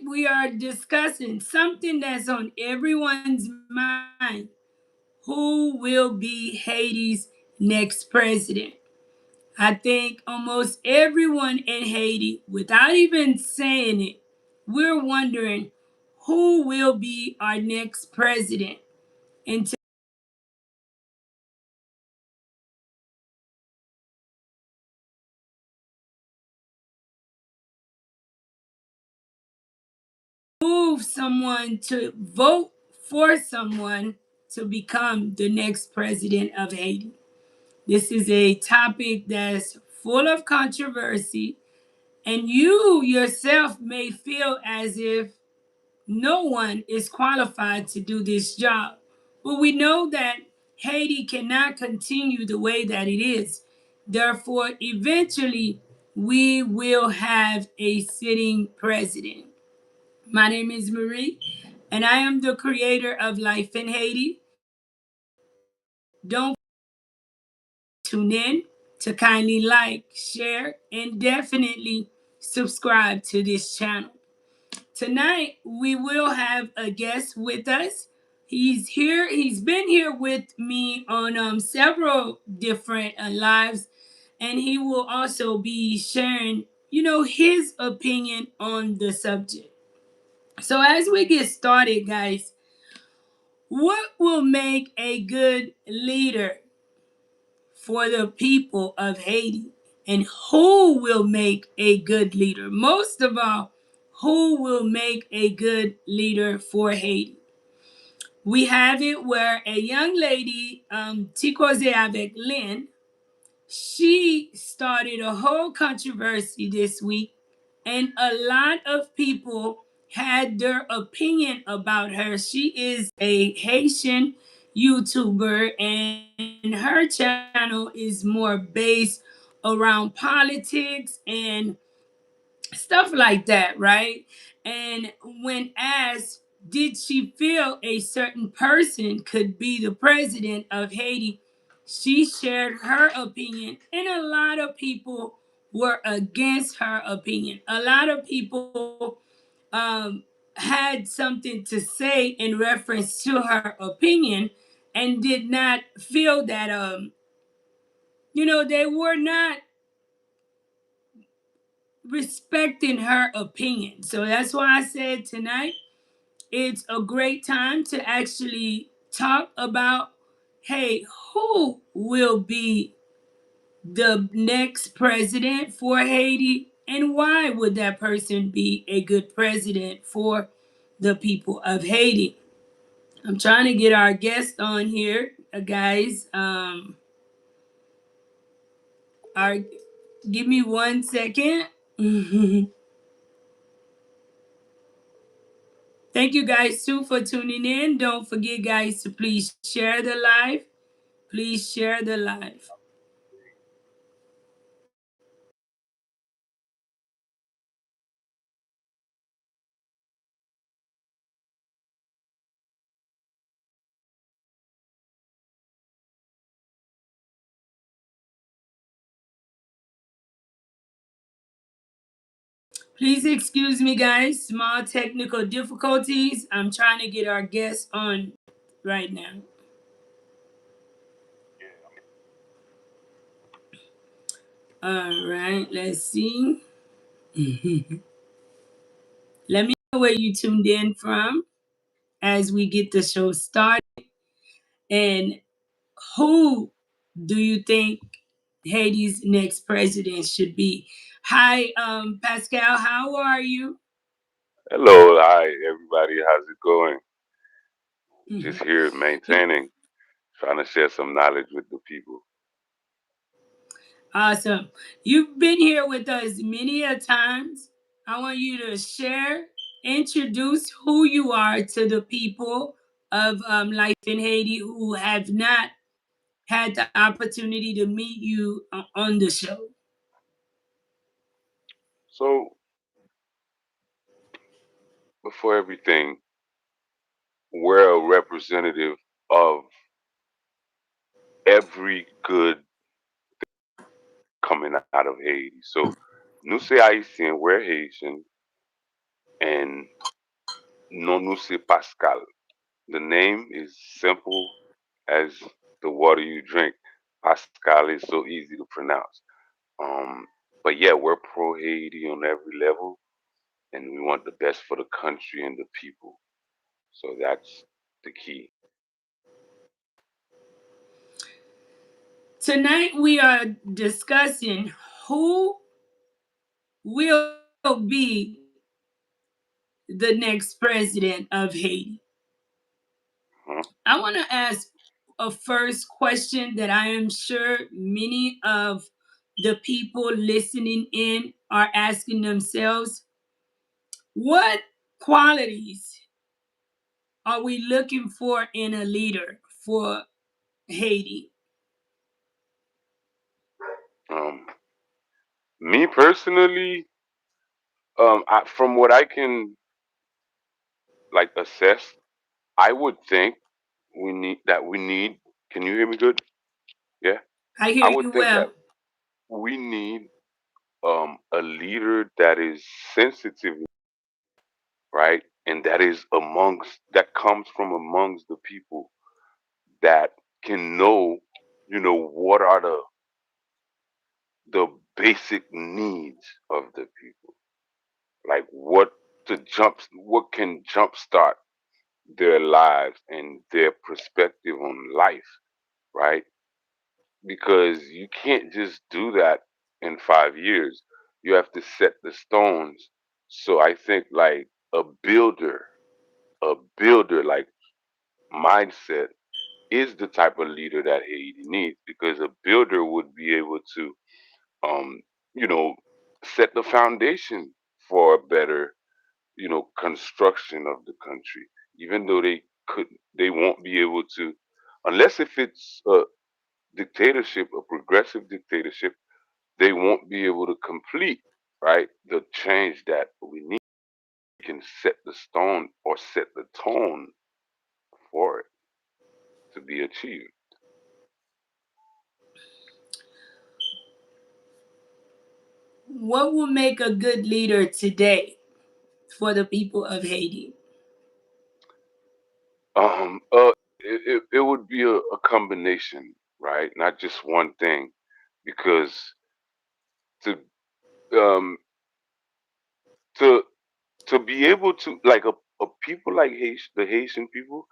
we are discussing something that's on everyone's mind. Who will be Haiti's next president? I think almost everyone in Haiti, without even saying it, we're wondering who will be our next president. And to move someone to vote for someone to become the next president of Haiti. This is a topic that's full of controversy, and you yourself may feel as if no one is qualified to do this job. But we know that Haiti cannot continue the way that it is. Therefore, eventually, we will have a sitting president. My name is Marie, and I am the creator of Life in Haiti. Don't tune in to kindly like, share, and definitely subscribe to this channel. Tonight, we will have a guest with us. He's here. He's been here with me on several different lives, and he will also be sharing, his opinion on the subject. So, as we get started, guys, what will make a good leader for the people of Haiti? And who will make a good leader? Most of all, who will make a good leader for Haiti? We have it where a young lady, Tikose avec Lynn, she started a whole controversy this week, and a lot of people had their opinion about her. She is a Haitian YouTuber, and her channel is more based around politics and stuff like that, right? And when asked, did she feel a certain person could be the president of Haiti, she shared her opinion, and a lot of people were against her opinion. A lot of people had something to say in reference to her opinion and did not feel that, they were not respecting her opinion. So that's why I said tonight it's a great time to actually talk about, hey, who will be the next president for Haiti, and why would that person be a good president for the people of Haiti? I'm trying to get our guest on here, guys. Our Give me 1 second. Thank you guys too for tuning in. Don't forget, guys, to please share the live. Please share the live. Please excuse me, guys. Small technical difficulties. I'm trying to get our guest on right now. All right, let's see. Let me know where you tuned in from as we get the show started. And who do you think Haiti's next president should be? Hi, Pascal, how are you? Hello, hi everybody. How's it going? Mhm. Just here maintaining, trying to share some knowledge with the people. Awesome. You've been here with us many a times. I want you to share, introduce who you are to the people of Life in Haiti who have not had the opportunity to meet you on the show. So, before everything, we're a representative of every good coming out of Haiti. So, nous c'est Haïtien, we're Haitian, and non nous c'est Pascal. The name is simple as the water you drink. Pascal is so easy to pronounce. Um, but yeah, we're pro Haiti on every level, and we want the best for the country and the people. So that's the key. Tonight we are discussing who will be the next president of Haiti. Huh? I want to ask a first question that I am sure many of the people listening in are asking themselves. What qualities are we looking for in a leader for Haiti? Um, Me personally, from what I can like assess, I would think we need. Can you hear me good? Yeah, I hear I you would think that well. we need a leader that is sensitive, right, and that comes from amongst the people that can know, what are the basic needs of the people, like what can jumpstart their lives and their perspective on life, right? Because you can't just do that in 5 years. You have to set the stones. So I think like a builder like mindset is the type of leader that Haiti needs because a builder would be able to, um, you know, set the foundation for a better, construction of the country. Even though they won't be able to, unless if it's a dictatorship, a progressive dictatorship, they won't be able to complete, right, the change that we need. Can set the stone or set the tone for it to be achieved. What will make a good leader today for the people of Haiti? Um, uh, it would be a combination, right? Not just one thing, because to um to to be able to like a people like the Haitian people,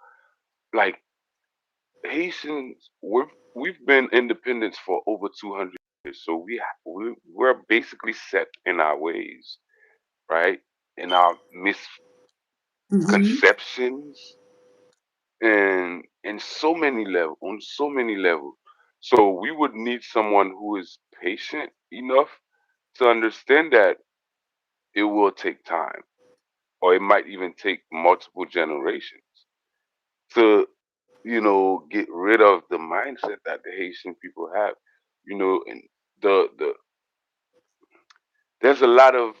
like Haitians, we've been independent for over 200 years, so we're basically set in our ways, right? In our Hmm. misconceptions and on so many levels. So we would need someone who is patient enough to understand that it will take time, or it might even take multiple generations to, get rid of the mindset that the Haitian people have. And the there's a lot of,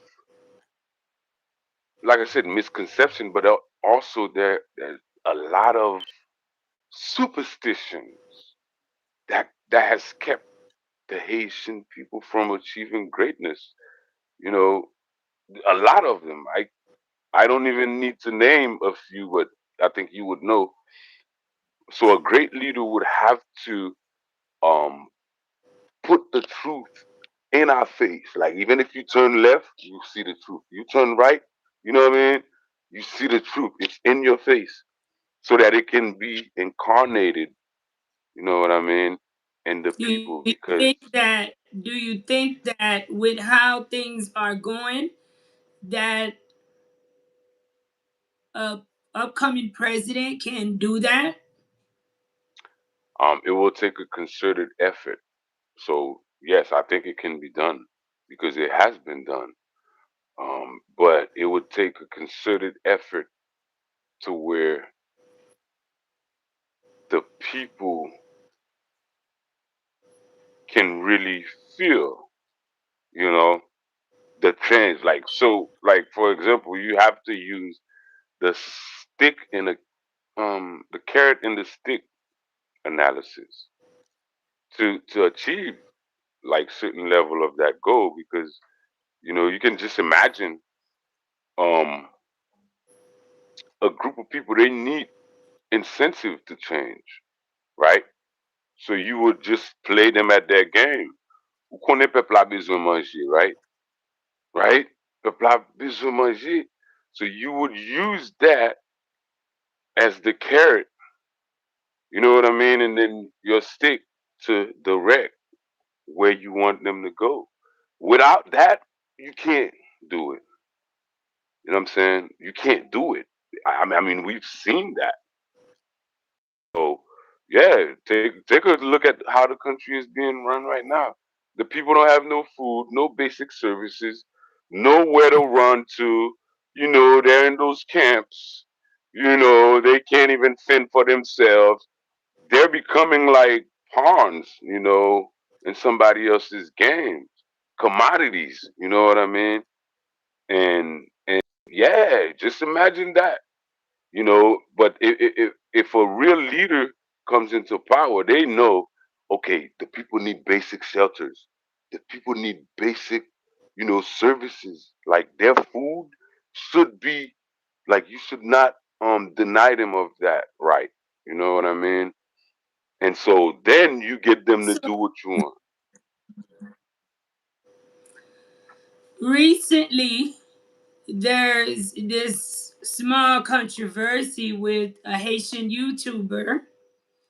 like I said, misconception, but also there's a lot of superstitions that has kept the Haitian people from achieving greatness. You know, a lot of them. I don't even need to name a few, but I think you would know. So a great leader would have to um put the truth in our face. Like even if you turn left, you see the truth. You turn right, you know what I mean? You see the truth. It's in your face. So that it can be incarnated, you know what I mean, in the people. Because Do you think that with how things are going, that a upcoming president can do that? it will take a concerted effort. So yes, I think it can be done because it has been done. But it would take a concerted effort to where the people can really feel, you know, the change. Like for example, you have to use the stick in the carrot and the stick analysis to achieve like certain level of that goal because you can just imagine um a group of people, they need incentive to change, right? So you would just play them at their game. Ou konen peuple a besoin manger, right? Right? Peuple a besoin manger. So you would use that as the carrot, you know what I mean? And then your stick to direct where you want them to go. Without that, you can't do it. You know what I'm saying? You can't do it. I mean, we've seen that. So, yeah, take a look at how the country is being run right now. The people don't have no food, no basic services, nowhere to run to. You know, they're in those camps. You know, they can't even fend for themselves. They're becoming like pawns, you know, in somebody else's games, commodities. You know what I mean? And yeah, just imagine that. You know, but if a real leader comes into power, they know, okay, the people need basic shelters. The people need basic, you know, services. Like their food should be like you should not deny them of that right. You know what I mean? And so then you get them to So do what you want. recently, there's this small controversy with a Haitian YouTuber,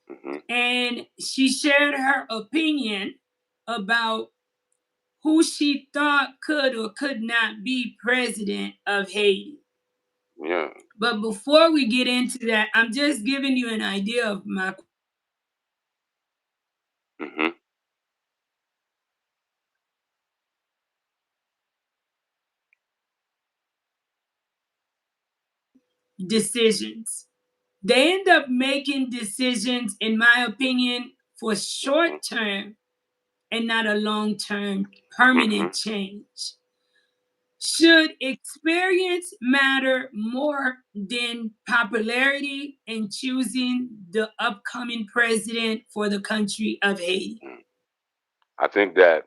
Hmm. and she shared her opinion about who she thought could or could not be president of Haiti. Yeah. But before we get into that, I'm just giving you an idea of my Hmm. decisions. They end up making decisions, in my opinion, for Hmm. short term and not a long term Hmm. permanent change. Should experience matter more than popularity in choosing the upcoming president for the country of Haiti? I think that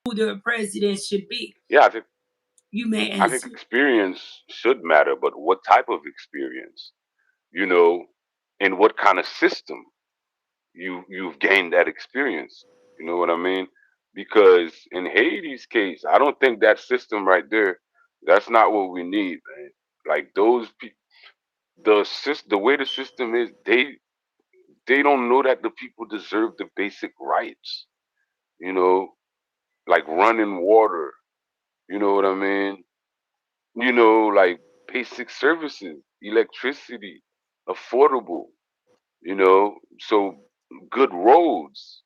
Who the president should be? yeah, You may I think answer. experience should matter, but what type of experience? You know, in what kind of system you've gained that experience. You know what I mean? Because in Haiti's case, I don't think that system right there, that's not what we need, man. Like those people, the way the system is, they don't know that the people deserve the basic rights. You know, like running water. You know what I mean? You know, like basic services, electricity, affordable. You know, so good roads.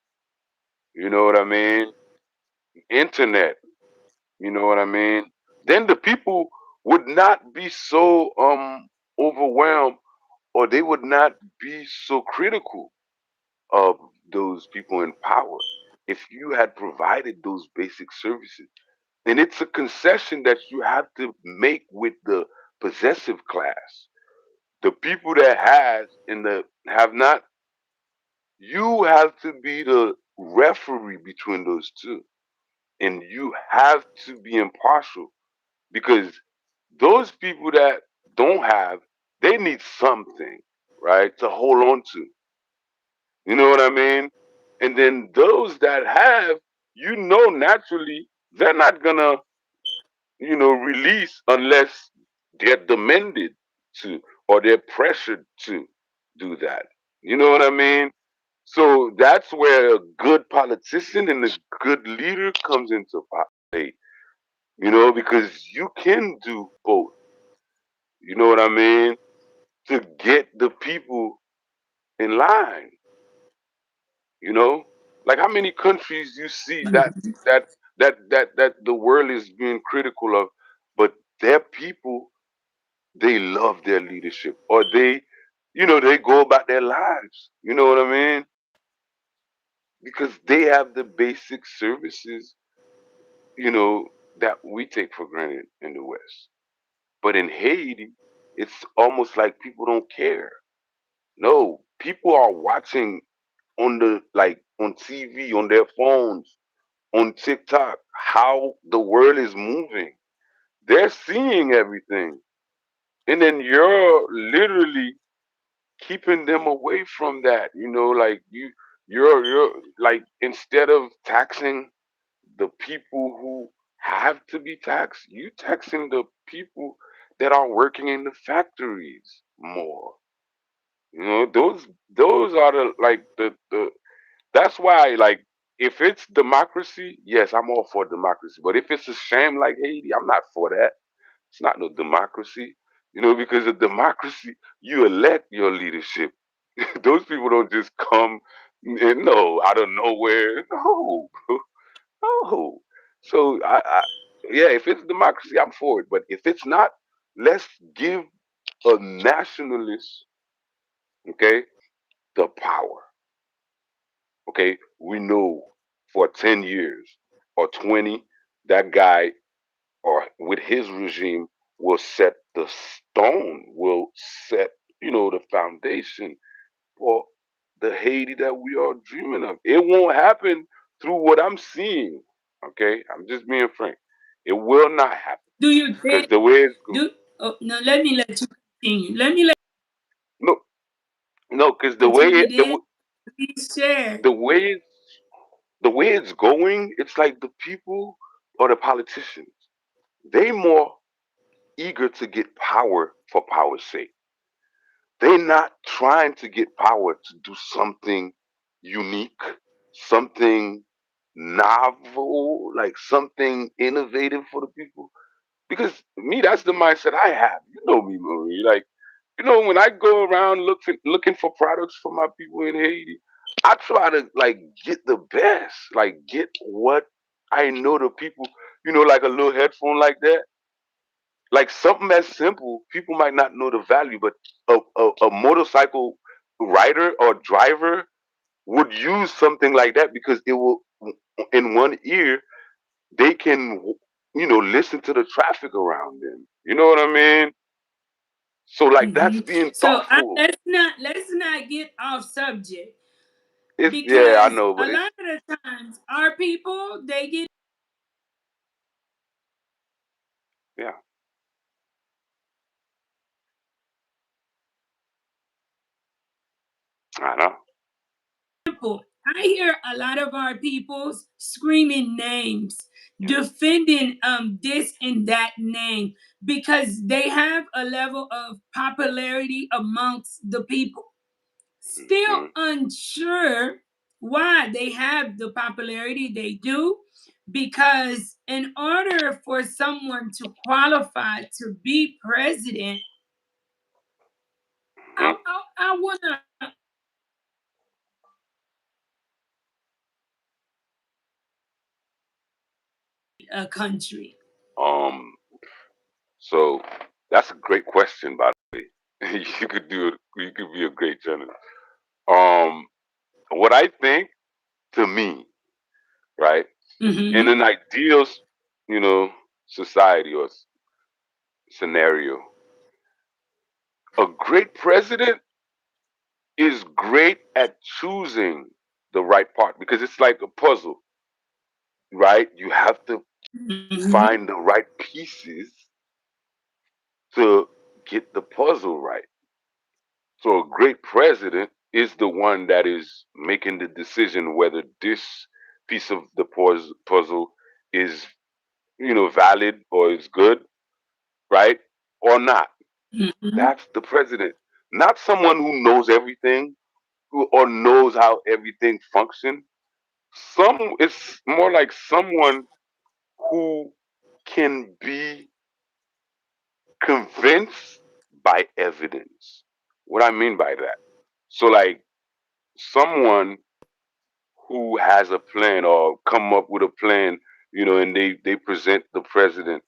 You know what I mean? Internet. You know what I mean? Then the people would not be so overwhelmed, or they would not be so critical of those people in power if you had provided those basic services. And it's a concession that you have to make with the possessive class. The people that has and the have not, you have to be the referee between those two. And you have to be impartial because those people that don't have, they need something, right, to hold on to. You know what I mean? And then those that have, you know, naturally, they're not gonna, you know, release unless they're demanded to or they're pressured to do that. You know what I mean? So that's where a good politician and a good leader comes into play. You know, because you can do both. You know what I mean? To get the people in line. You know, like how many countries you see that that the world is being critical of, but their people, they love their leadership, or, they go about their lives. You know what I mean? because they have the basic services, you know, that we take for granted in the West. But in Haiti, it's almost like people don't care. No, people are watching on the like on TV, on their phones, on TikTok, how the world is moving. They're seeing everything. And then you're literally keeping them away from that. Like you're like, instead of taxing the people who have to be taxed, you taxing the people that are working in the factories more. Those are the that's why, like, if it's democracy, yes, I'm all for democracy. But if it's a shame like Haiti, I'm not for that. It's not no democracy. Because a democracy, you elect your leadership. Those people don't just come and no out of nowhere. No, no. So yeah, if it's democracy, I'm for it. But if it's not, let's give a nationalist, okay, the power. Okay, we know for 10 years or 20, that guy or with his regime will set the stone, will set, the foundation for the Haiti that we are dreaming of. It won't happen through what I'm seeing. Okay, I'm just being frank. It will not happen Do you because think? the way it's going. Do Oh no? Let me let you continue. Let me No, no, because continue. Then please share. the way the way it's going, it's like the people or the politicians. They more eager to get power for power's sake. They're not trying to get power to do something unique, something novel, like something innovative for the people. Because me, that's the mindset I have. You know me, Marie. Like, when I go around looking for products for my people in Haiti, I try to like get the best, like get what I know the people. Like a little headphone like that, like something as simple. People might not know the value, but a motorcycle rider or driver would use something like that because it will, in one ear, they can, listen to the traffic around them. You know what I mean? So like that's Hmm. being So thoughtful. let's not get off subject, Yeah, I because know, a but it's lot of the times our people they get yeah, I know. simple. I hear a lot of our peoples screaming names, Yeah. defending this and that name because they have a level of popularity amongst the people. Still Hmm. unsure why they have the popularity they do, because in order for someone to qualify to be president, Hmm. I want to a country. Um. So that's a great question, by the way. You could do it. You could be a great journalist. Um. What I think, to me, right, in Hmm. an ideal, you know, society or scenario, a great president is great at choosing the right part because it's like a puzzle, right? You have to Hmm. find the right pieces to get the puzzle right. So a great president is the one that is making the decision whether this piece of the puzzle is, valid or is good, right? Or not. Hmm. That's the president. Not someone who knows everything or knows how everything functions. It's more like someone who can be convinced by evidence. What I mean by that. So like someone who has a plan or come up with a plan, and they present the president,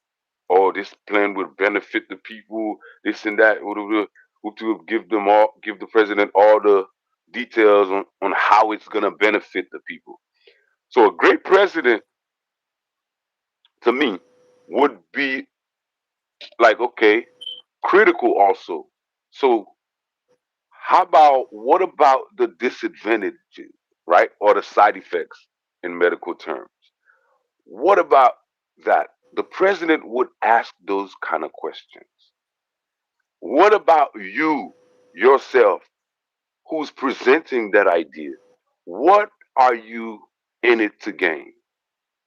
oh, this plan would benefit the people, this and that, to give the president all the details on how it's gonna benefit the people. So a great president to me would be like, okay, critical also. So how about what about the disadvantages, right? Or the side effects in medical terms? What about that? The president would ask those kind of questions. What about you, yourself, who's presenting that idea? What are you in it to gain?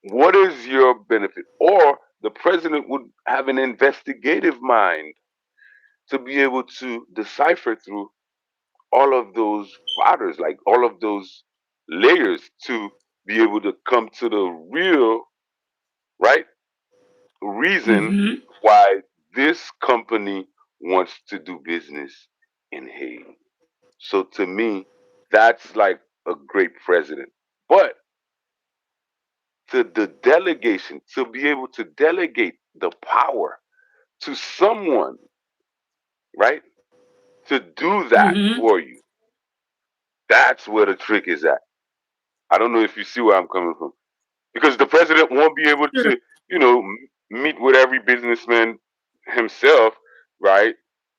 What is your benefit? Or the president would have an investigative mind to be able to decipher through all of those fighters, like all of those layers to be able to come to the real, right, reason Mm-hmm. why this company wants to do business in Haiti. So to me, that's like a great president. But to the delegation, to be able to delegate the power to someone, right, to do that Mm-hmm. for you, that's where the trick is at. I don't know if you see where I'm coming from. Because the president won't be able Sure. to, meet with every businessman himself, right?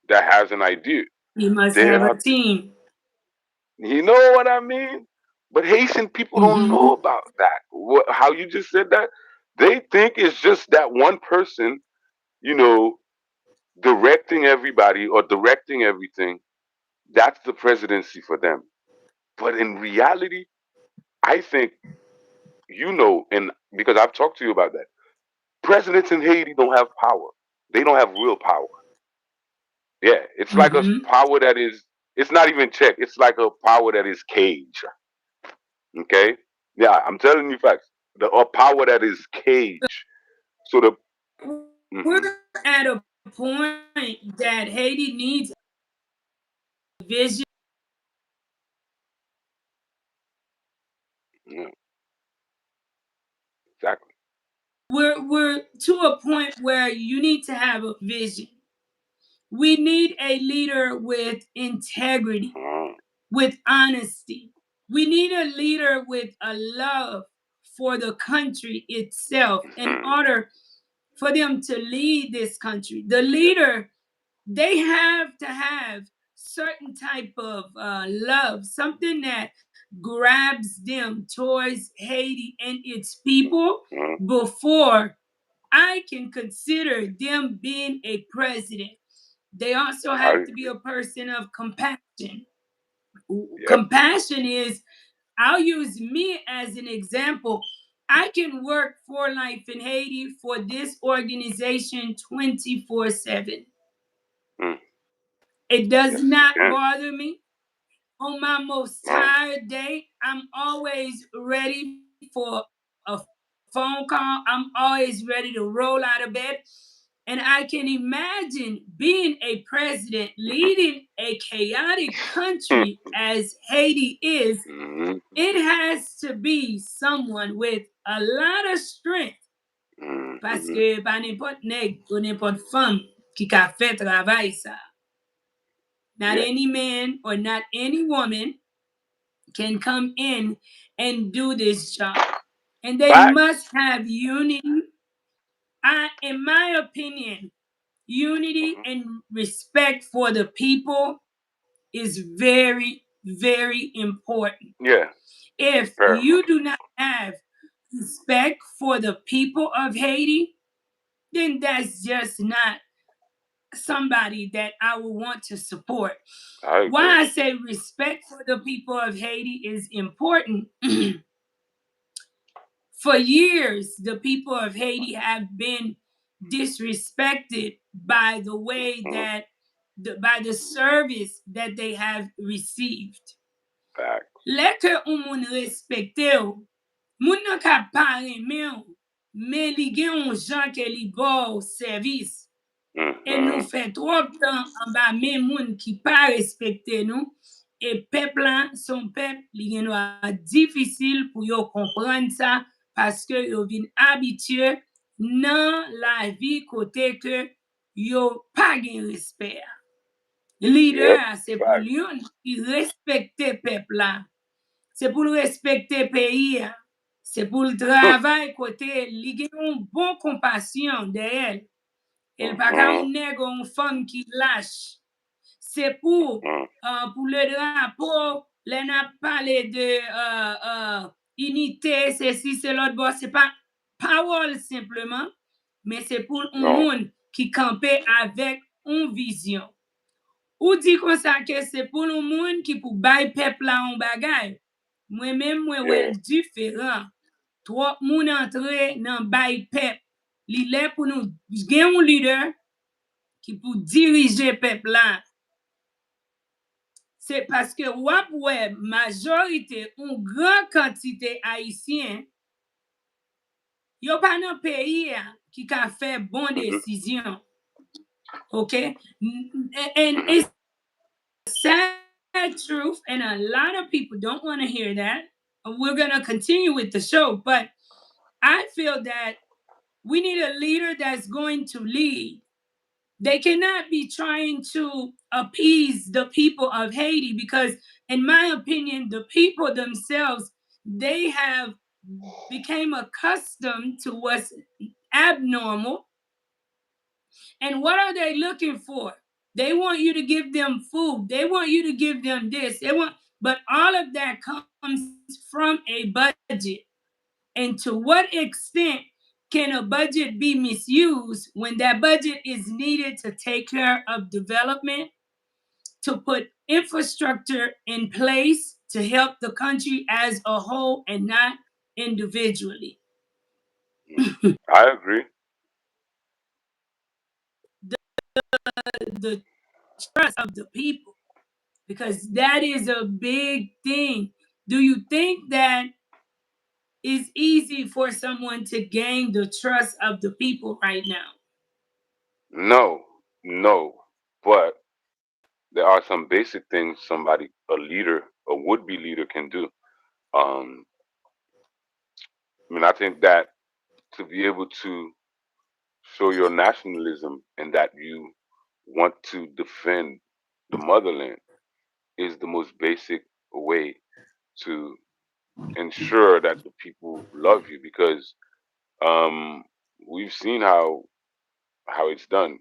That has an idea. You must There have a are, team. you know what I mean? But Haitian people don't know Mm-hmm. about that. How you just said that? They think it's just that one person, you know, directing everybody or directing everything. That's the presidency for them. But in reality, I think, and because I've talked to you about that, presidents in Haiti don't have power. They don't have real power. Yeah, it's like a Mm-hmm. power that is. It's not even checked. It's like a power that is cage. Okay. Yeah, I'm telling you facts. The a power that is cage. So the. We're Hmm. at a point that Haiti needs a vision. Yeah, exactly. We're to a point where you need to have a vision. We need a leader with integrity, Uh, with honesty. We need a leader with a love for the country itself in hmm, order for them to lead this country. The leader, they have to have certain type of love, something that grabs them towards Haiti and its people hmm, before I can consider them being a president. They also I have to be agree. a person of compassion. Yep. Compassion is, I'll use me as an example. I can work for Life in Haiti for this organization 24/7. Mm, It does yes, you not can. bother me. On my most No. tired day, I'm always ready for a phone call. I'm always ready to roll out of bed. And I can imagine being a president leading a chaotic country as Haiti is. Hmm. It has to be someone with a lot of strength. Parce Hmm. que pas n'importe nègre ou n'importe femme qui a fait travail ça. Not Yeah. any man or not any woman can come in and do this job. And they must Facts. have unity. In my opinion, unity Hmm. and respect for the people is very, very important. Yeah. If you Paramount. do not have respect for the people of Haiti, then that's just not somebody that I would want to support. I agree. Why I say respect for the people of Haiti is important. For years, the people of Haiti have been disrespected by the way Hmm. that by the service that they have received. Facts. Lè ke ou moun respekte ou, moun nan ka pareme ou, men li gen yon jan ke li bo ou servis. E nou Hmm. fè trop tan an ba men moun ki pa respekte nou, e pep lan, son pep, li gen nou a difisil pou yo kompran sa, paske yo vin abitye nan la vi kote ke yo pa gen respect. Leader, Yep. c'est pour Fact. lui qui respecte peuple là. C'est pour respecter pays. C'est pour le travail côté, il a une bonne compassion derrière. Il pas qu'un Mhm. nègre ou une femme qui lâche. C'est pour le drapeau, là n'a parlé de unité, ceci, c'est l'autre bord. C'est pas parole simplement, mais c'est pour un Non. monde qui campait avec une vision. Ou dit comme ça que c'est pour un monde qui pour bailler peuple là en bagaille. Moi-même, moi, Yeah. ouais, différent. Trop moun entre dans bail peuple. Il est pour nous, gen un leader qui pour diriger peuple là. C'est parce que wap ouais, majorité, une grande quantité haïtien, yo pas dans pays qui a fait bonne Mhm. décision. Okay? And Mhm. it's sad truth, and a lot of people don't want to hear that. We're going to continue with the show, but I feel that we need a leader that's going to lead. They cannot be trying to appease the people of Haiti because, in my opinion, the people themselves, they have became accustomed to what's abnormal. And what are they looking for? They want you to give them food. They want you to give them this. But all of that comes from a budget. And to what extent can a budget be misused when that budget is needed to take care of development, to put infrastructure in place to help the country as a whole and not individually? Mhm. I agree. The trust of the people, because that is a big thing. Do you think that it's easy for someone to gain the trust of the people right now? No, no. But there are some basic things somebody, a leader, a would-be leader, can do. Um, I mean, I think that to be able to show your nationalism and that you want to defend the motherland is the most basic way to ensure that the people love you because um, we've seen how it's done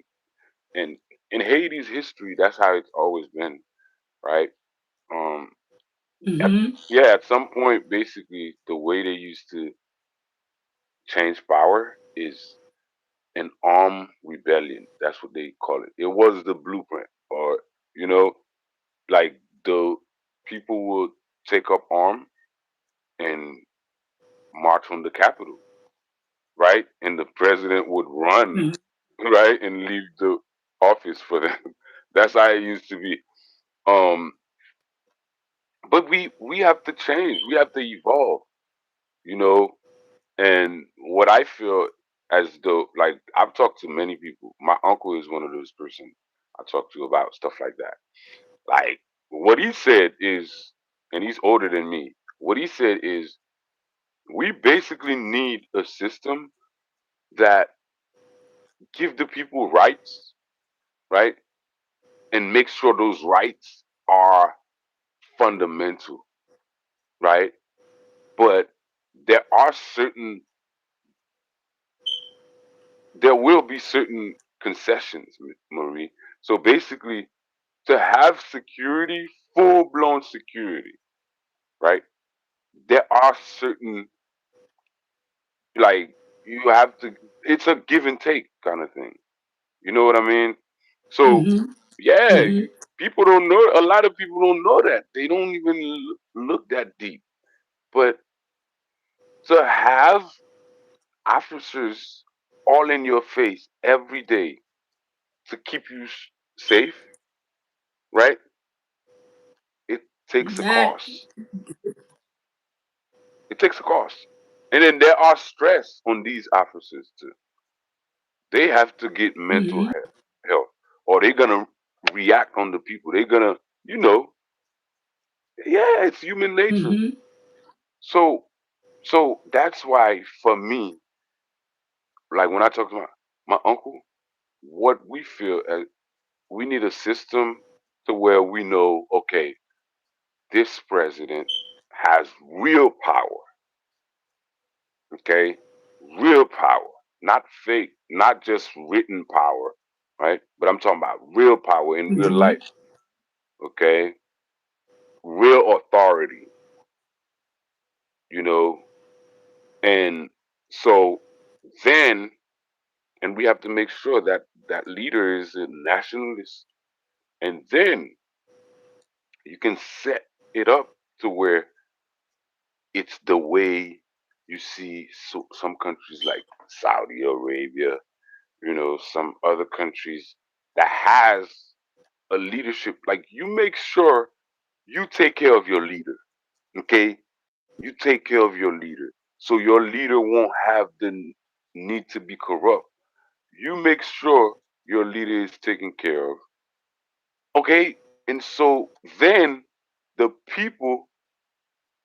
and in Haiti's history that's how it's always been, right? um, at, Mm-hmm. yeah, at some point basically the way they used to change power is an armed rebellion. That's what they call it. It was the blueprint, or you know, like the people would take up arm and march on the capital, right? And the president would run, Mm-hmm. right, and leave the office for them. That's how it used to be. Um, but we have to change. We have to evolve, you know. And what I feel as though, like, I've talked to many people. My uncle is one of those person I talk to about stuff like that. Like what he said is, and he's older than me. What he said is, we basically need a system that give the people rights, right, and make sure those rights are fundamental, right? But there are certain, there will be certain concessions, Marie. So basically, to have security, full blown security, right? There are certain, like, you have to, it's a give and take kind of thing. You know what I mean? So Mm-hmm. yeah, Mm-hmm. people don't know, a lot of people don't know that. They don't even look that deep. But to have officers all in your face every day to keep you safe, right? It takes a That. cost. It takes a cost. And then there are stress on these officers too. They have to get mental Mm-hmm. health, or they're gonna react on the people. They're gonna, you know, yeah, it's human nature. Mm-hmm. So, so that's why for me, like when I talk to my uncle, what we feel, we need a system. to where we know, okay, this president has real power, okay? Real power, not fake, not just written power, right? But I'm talking about real power in real Mm-hmm. life, okay? Real authority, you know? And so then, and we have to make sure that that leader is a nationalist. And then you can set it up to where it's the way you see some countries like Saudi Arabia, some other countries that has a leadership. Like you make sure you take care of your leader, okay? You take care of your leader, so your leader won't have the need to be corrupt. You make sure your leader is taken care of, okay? And so then the people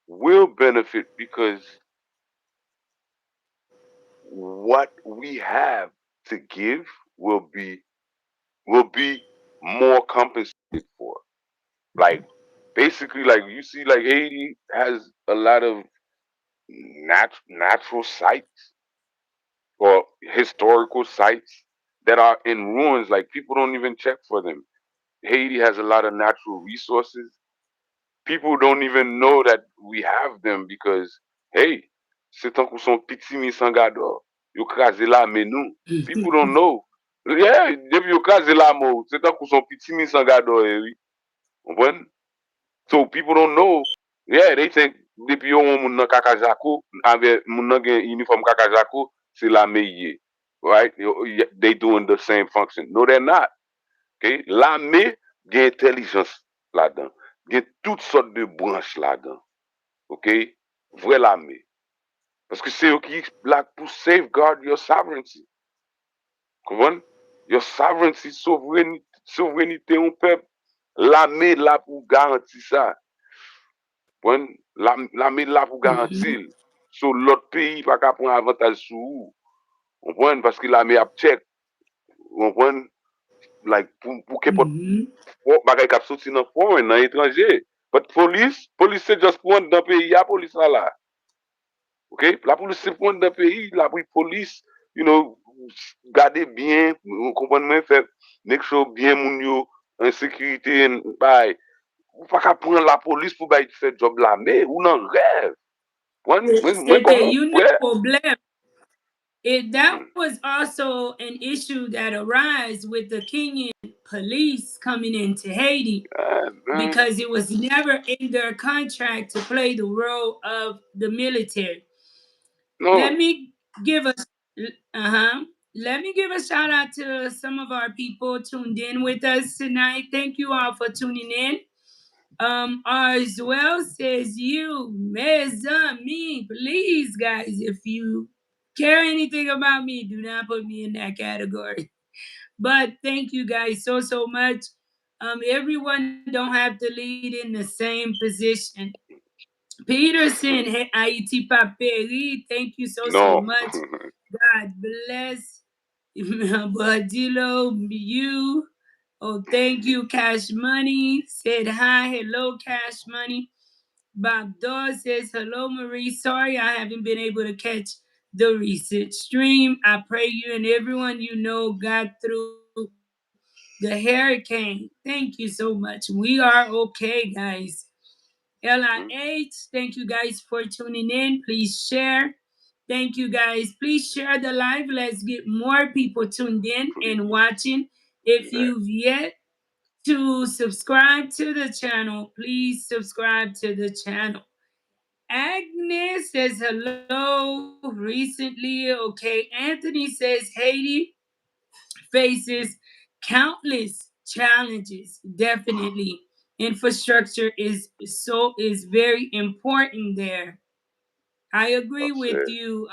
will benefit because what we have to give will be will be more compensated for. Like basically, like you see, like Haiti has a lot of natural sites or historical sites that are in ruins. Like people don't even check for them. Haiti has a lot of natural resources. People don't even know that we have them because hey, c'est un coup son petit misangado. Yo krasé la mais nous. People don't know. Yeah, depuis yo krasé la mot, c'est un coup son petit misangado, oui. Comprendre? So people don't know. Yeah, they think depuis yo moun nan kakajako, avec moun nan gen uniform kakajako, c'est la meye. Right? They doing the same function. No, they're not. Okay? La me gen intelligence là-dedans. Gen toutes sortes de branches là-dedans. OK? Vre la me. Parce que c'est eux qui là pour safeguard your sovereignty. Comprenez? Your sovereignty, souveraineté un peuple. La me là pour garantir ça. Bon, l'armée là pour Mm-hmm. garantir. So l'autre pays pas qu'à prendre avantage sur vous. On comprend parce que l'armée a check. On comprend like pour que pas Mm-hmm. bagay k'ap sorti dans foreign dans étranger. But police c'est just pour dans pays a police là. OK? La police c'est pour dans pays, la police, you know, garder bien, on comprend même fait make sure bien moun yo en sécurité bye. Ou pas qu'à prendre la police pour faire job l'armée ou non rêve. Mwen C'était komon une frère. problem. That Mhm. was also an issue that arose with the Kenyan police coming into Haiti Man. because it was never in their contract to play the role of the military. Let Non. me give a let me give a shout out to some of our people tuned in with us tonight. Thank you all for tuning in. As well says you, me, please, guys, if you care anything about me, do not put me in that category. But thank you guys so much. Everyone don't have to lead in the same position. Peterson, Haiti Paperi, thank you so Non. much. God bless. Badilo, you. Oh, thank you, Cash Money. Said hi. Hello, Cash Money. Bob Dawes says, hello, Marie. Sorry I haven't been able to catch the recent stream. I pray you and everyone you know got through the hurricane. Thank you so much. We are okay, guys. LIH, thank you guys for tuning in. Please share. Thank you guys. Please share the live. Let's get more people tuned in and watching. If Yeah. you've yet to subscribe to the channel, please subscribe to the channel. Agnes says hello recently. Okay. Anthony says Haiti faces countless challenges. Definitely. Infrastructure is very important there. I agree Well with said. you,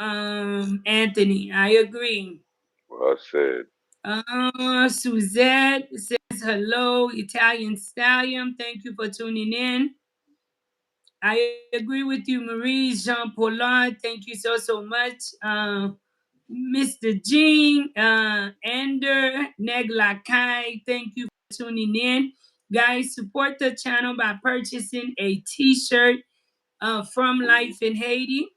Anthony. I agree. Well said. Suzette says hello, Italian Stallion. Thank you for tuning in. I agree with you, Marie Jean Paulard. Thank you so much. Mr. Jean, Ender, Negla Kai. Thank you for tuning in. Guys, support the channel by purchasing a t-shirt from Mhm. Life in Haiti.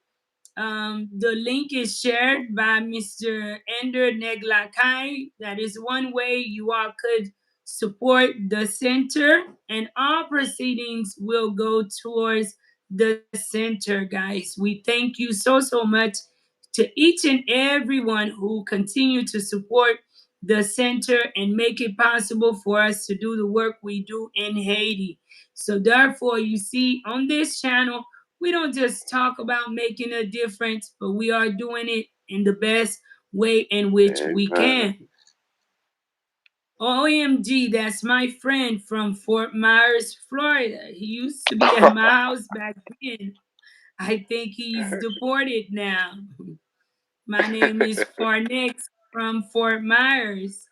The link is shared by Mr. Ender Neglakai. That is one way you all could support the center, and all proceedings will go towards the center, guys. We thank you so much to each and everyone who continue to support the center and make it possible for us to do the work we do in Haiti. So therefore, you see on this channel, we don't just talk about making a difference, but we are doing it in the best way in which we Amen. can. OMG, that's my friend from Fort Myers, Florida. He used to be at my house back then. I think he's deported now. My name is Farnex from Fort Myers.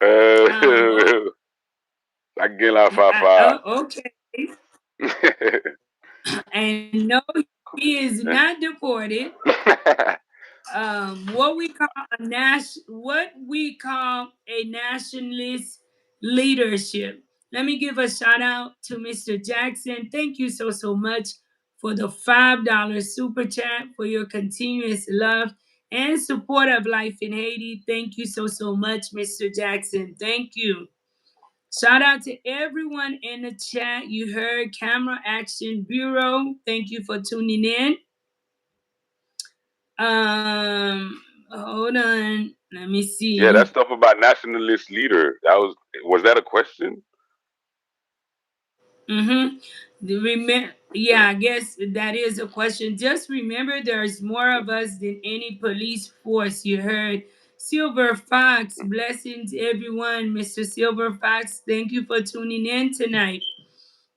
Oh, Aquela Fafa. okay. And no, he is not deported. What we call a nationalist leadership. Let me give a shout out to Mr. Jackson. Thank you so much for the $5 super chat, for your continuous love and support of Life in Haiti. Thank you so much, Mr. Jackson. Thank you. Shout out to everyone in the chat. You heard Camera Action Bureau. Thank you for tuning in. Hold on. Let me Yeah, that see. stuff about nationalist leader. Was that a question? Mm-hmm. Yeah, I guess that is a question. Just remember, there's more of us than any police force. You heard Silver Fox. Blessings, everyone. Mr. Silver Fox, thank you for tuning in tonight.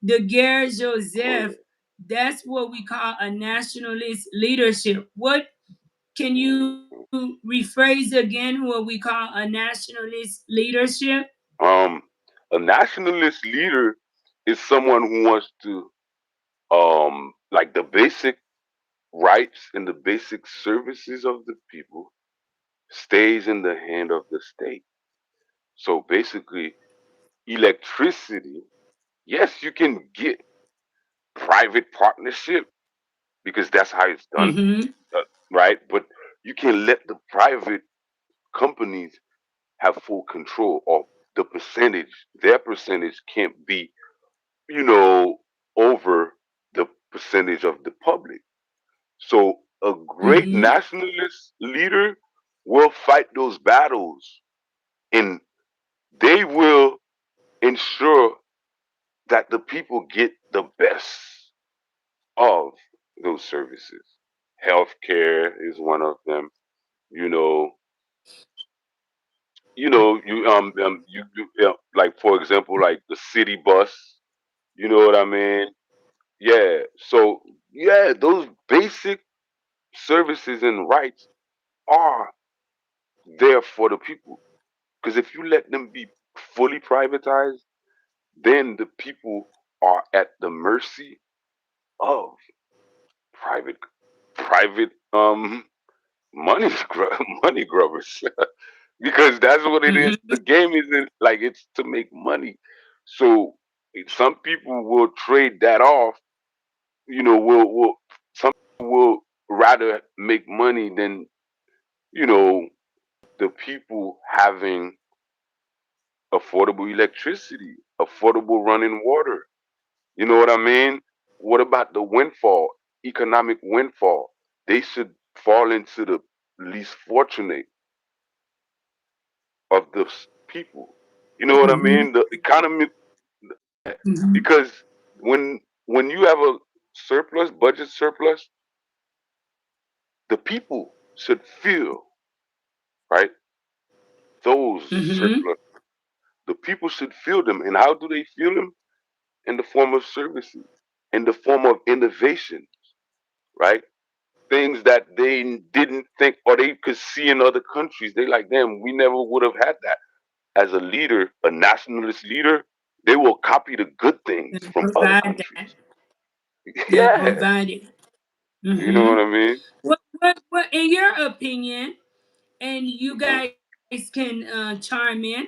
The Guerre Oh yeah. Joseph. That's what we call a nationalist leadership. What can you rephrase again what we call a nationalist leadership? Um, a nationalist leader is someone who wants to like the basic rights and the basic services of the people stays in the hand of the state. So basically, electricity, yes, you can get private partnership because that's how it's done, Mm-hmm. right? But you can let the private companies have full control of the percentage. Their percentage can't be, you know, over the percentage of the public. So a great Mm-hmm. nationalist leader will fight those battles and they will ensure that the people get the best of those services. Healthcare is one of them. You know, like for example, like the city bus. You know what I mean? Yeah. So yeah, those basic services and rights are there for the people. Because if you let them be fully privatized, then the people are at the mercy of private private money grubbers. Because that's what it is. Mm-hmm. The game isn't like it's to make money. So some people will trade that off. Will some people will rather make money than you know the people having affordable electricity, affordable running water. You know what I mean? What about the windfall, economic windfall? They should fall into the least fortunate of the people. You know what I Mm-hmm. mean? The economy, Mm-hmm. because when you have a surplus, budget surplus, the people should feel right those Mm-hmm. surplus. The people should feel them, and how do they feel them? In the form of services, in the form of innovation, right? Things that they didn't think or they could see in other countries. They like, damn, we never would have had that. As a leader, a nationalist leader, they will copy the good things They'll from other provide that. countries. They'll Yeah, provide it. you know Mm-hmm. what I mean? What, in your opinion, and you guys can chime in,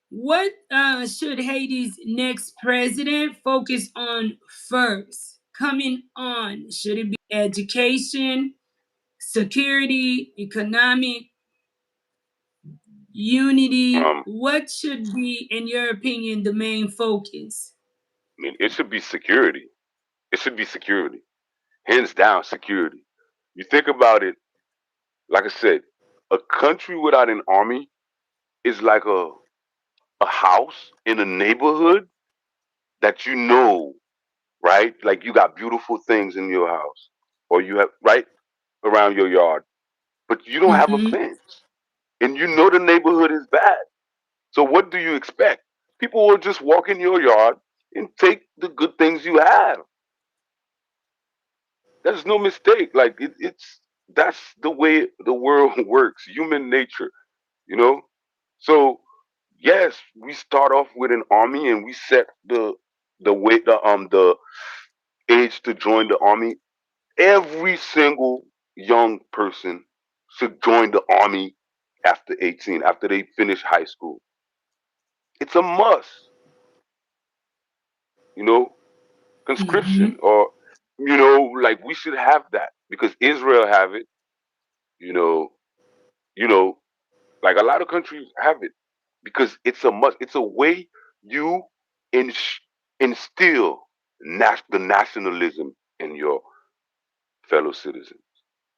What should Haiti's next president focus on first? Coming on, should it be education, security, economic, unity? Um, What should be, in your opinion, the main focus? I mean, it should be security. It should be security, hands down, security. You think about it, like I said, a country without an army is like a house in a neighborhood that you know, right? Like you got beautiful things in your house, or you have right around your yard, but you don't have a Mm-hmm. fence, and you know the neighborhood is bad. So what do you expect? People will just walk in your yard and take the good things you have. There's no mistake. Like it's that's the way the world works. Human nature, you know. So yes, we start off with an army and we set the way the age to join the army. Every single young person should join the army after 18, after they finish high school. It's a must, you know, Mm-hmm. conscription or like we should have that because Israel have it, you know, you know, like a lot of countries have it because it's a must. It's a way you ins- instill the nationalism in your fellow citizens.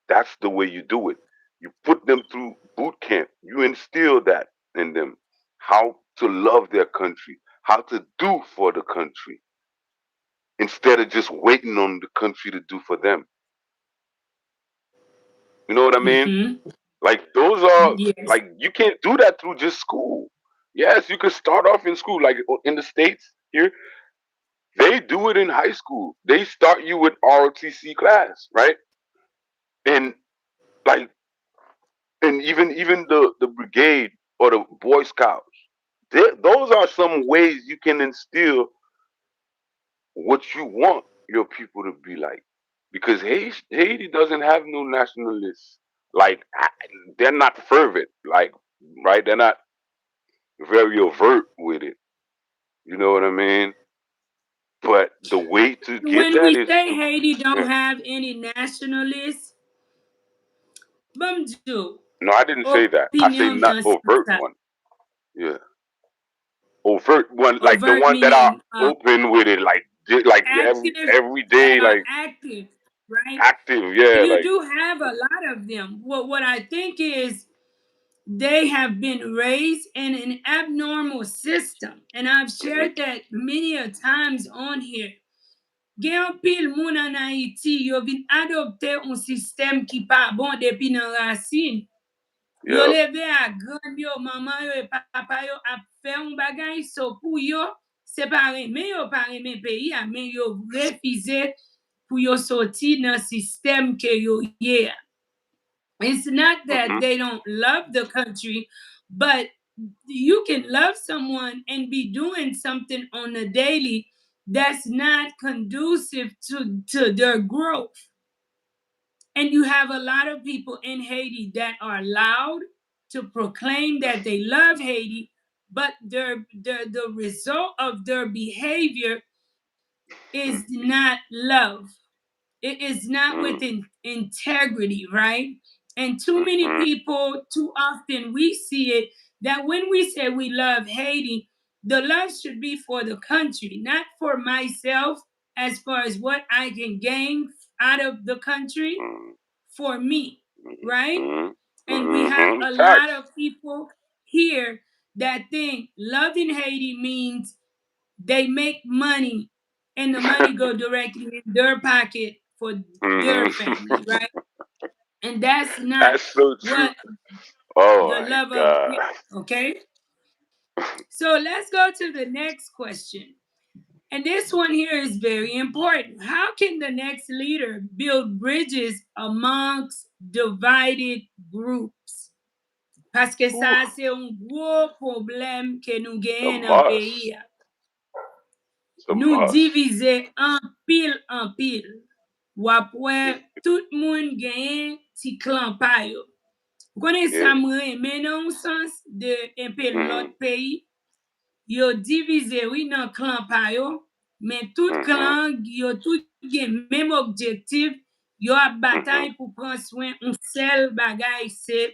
That's the way you do it. You put them through boot camp. You instill that in them. How to love their country, how to do for the country, instead of just waiting on the country to do for them. You know what I mean? Mm-hmm. Like those are Yes. like you can't do that through just school. Yes, you could start off in school, like in the states here. They do it in high school. They start you with ROTC class, right? And like and even the brigade or the Boy Scouts. Those are some ways you can instill what you want your people to be like. Because Haiti doesn't have no nationalists. Like they're not fervent, like right? They're not very overt with it. You know what I mean? But the way to get When that we is say to Haiti don't yeah. have any nationalists, bamjo, No, I didn't say that. I say opinion not nan overt sa. one. Yeah, overt one, like the Overt one that are meaning open with it, like like active, every that day, are like active, right? active. And Yeah, you like do have a lot of them. What I think is they have been raised in an abnormal system. And I've hmm shared that many a times on here. Gen an pil moun an Haiti, yo vin adopte un sistem ki pa bon depi nan rasin. Yo yeah, leve a gran yo, maman yo e papa yo ap fe un bagay, so pou yo, se pa reme yo pa reme peyi a, men yo refize pou yo soti nan sistem ke yo ye. It's not that hmm they don't love the country, but you can love someone and be doing something on a daily that's not conducive to their growth. And you have a lot of people in Haiti that are loud to proclaim that they love Haiti, but the result of their behavior is not love. It is not with integrity, right? And too many hmm people, too often, we see it that when we say we love Haiti, the love should be for the country, not for myself, as far as what I can gain out of the country for me, right? hmm And we have a lot Facts. of people here that think loving Haiti means they make money and the money go directly in their pocket for their hmm family, right? And that's not That's so true. what Oh the my love of god. okay? So let's go to the next question. And this one here is very important. How can the next leader build bridges amongst divided groups? Parce que Whew, ça, c'est un gros problème que nous it's a gagnons dans le must. pays. It's a Nous must. diviser en pile. Ou après, tout le monde gagne ti clan pa yo. Vous connaissez Yeah. ça, mais non au sens de un peu hmm l'autre pays. Yo divize oui nan klan pa yo, men tout Mhm. klan yo tout gen menm objektif, yo ap batay Mhm. pou pran swen un sel bagay se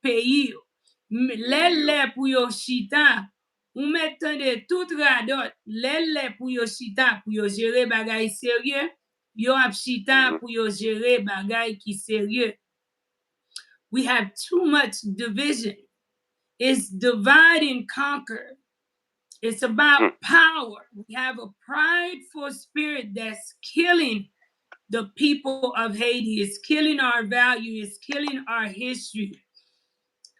peyi yo. Yeah. Le pou yo chita, ou metan de tout radot, le pou yo chita pou yo jere bagay serye, yo ap chita Mhm. pou yo jere bagay ki serye. We have too much division. It's divide and conquer. It's about Mm. power. We have a prideful spirit that's killing the people of Haiti. It's killing our value. It's killing our history.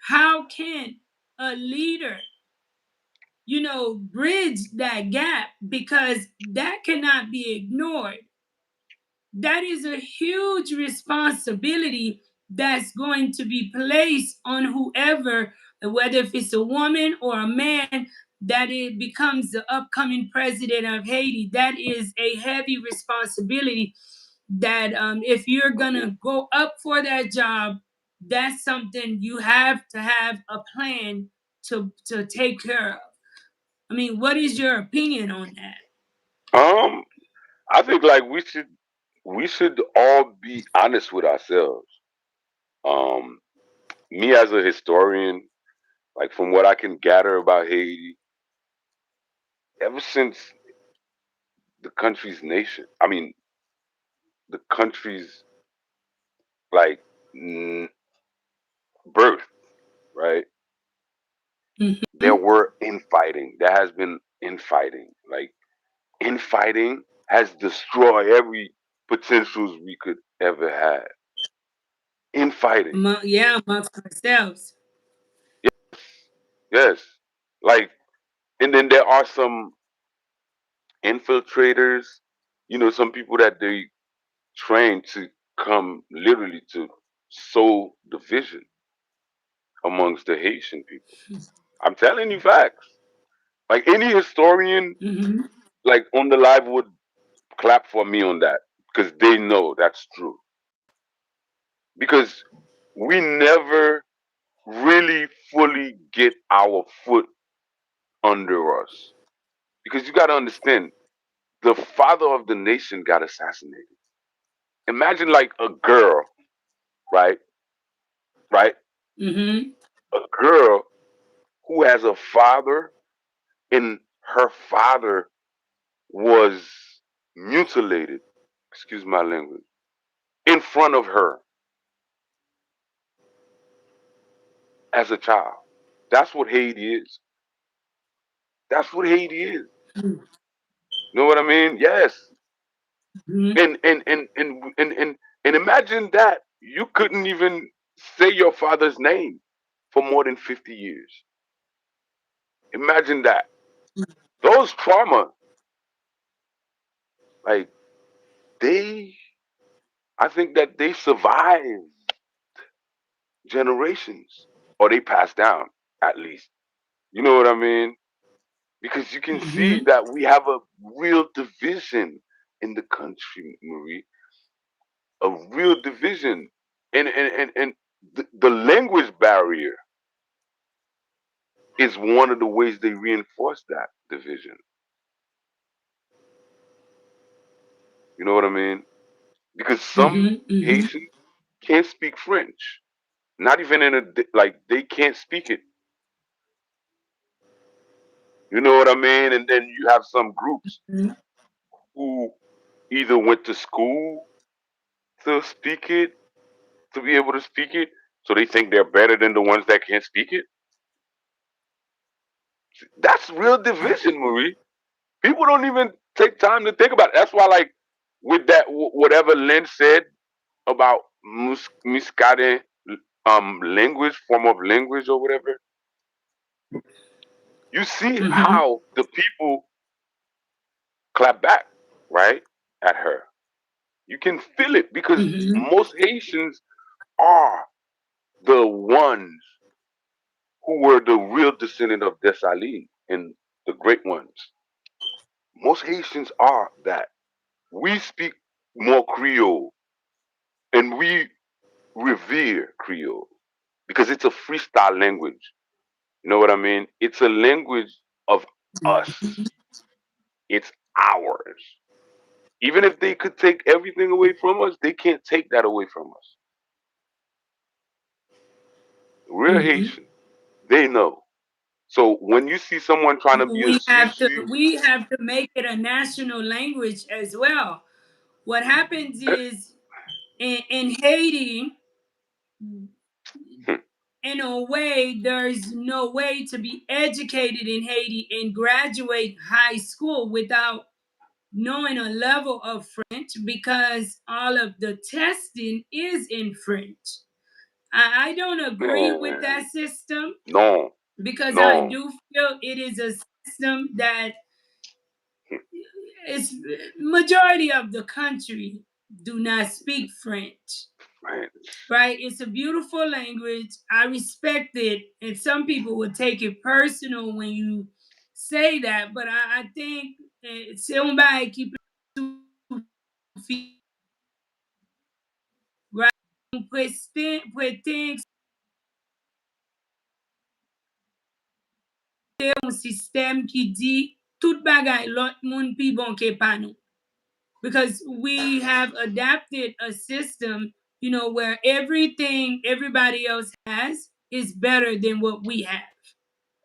How can a leader, bridge that gap? Because that cannot be ignored. That is a huge responsibility that's going to be placed on whoever, whether if it's a woman or a man, that it becomes the upcoming president of Haiti. That is a heavy responsibility that if you're going Mhm. to go up for that job, that's something you have to have a plan to take care of. I mean, what is your opinion on that? Um, I think like we should all be honest with ourselves. Um, Me as a historian, like from what I can gather about Haiti, ever since the country's nation, I mean the country's like birth, right? There Mm-hmm. were infighting. There has been infighting. Like infighting has destroyed every potentials we could ever have. Infighting. Yeah, amongst ourselves. Yes. Like, and then there are some infiltrators, some people that they train to come literally to sow division amongst the Haitian people. I'm telling you facts. Like any historian, Mm-hmm. like on the live would clap for me on that because they know that's true. Because we never really fully get our foot under us. Because you got to understand, the father of the nation got assassinated. Imagine like a girl, right? Right? Mm-hmm. A girl who has a father and her father was mutilated, excuse my language, in front of her as a child. That's what Haiti is. That's what Haiti is. You know what I mean? Yes. Mm-hmm. And imagine that you couldn't even say your father's name for more than 50 years. Imagine that. Those trauma, like they I think that they survive generations or they pass down at least. You know what I mean? Because you can see Mm-hmm. that we have a real division in the country, Marie. A real division. And the language barrier is one of the ways they reinforce that division. You know what I mean? Because some Mm-hmm. Mm-hmm. Haitians can't speak French. Not even like they can't speak it. You know what I mean? And then you have some groups who either went to school to speak it, to be able to speak it, so they think they're better than the ones that can't speak it. That's real division, Marie. People don't even take time to think about it. That's why, like, with that, whatever Lynn said about Muscade language, form of language or whatever, you see Mm-hmm. how the people clap back, right, at her. You can feel it because Mm-hmm. most Haitians are the ones who were the real descendant of Dessalines and the great ones. Most Haitians are that. We speak more Creole and we revere Creole because it's a freestyle language. You know what I mean? It's a language of us. It's ours. Even if they could take everything away from us, they can't take that away from us. We're Mhm. Haitian. They know. So when you see someone trying to be a sissy, We have to make it a national language as well. What happens eh, is in Haiti, hmm, in a way, there's no way to be educated in Haiti and graduate high school without knowing a level of French because all of the testing is in French. I don't agree with man, that system no, because I no, do feel it is a system that hmm, is majority of the country do not speak French. French, Right? It's a beautiful language. I respect it, and some people would take it personal when you say that, but I think se um bail ki right? Pretend un system qui dit tout bagay lot moun pi bon ke pa nou. Because we have adapted a system, where everything everybody else has is better than what we have.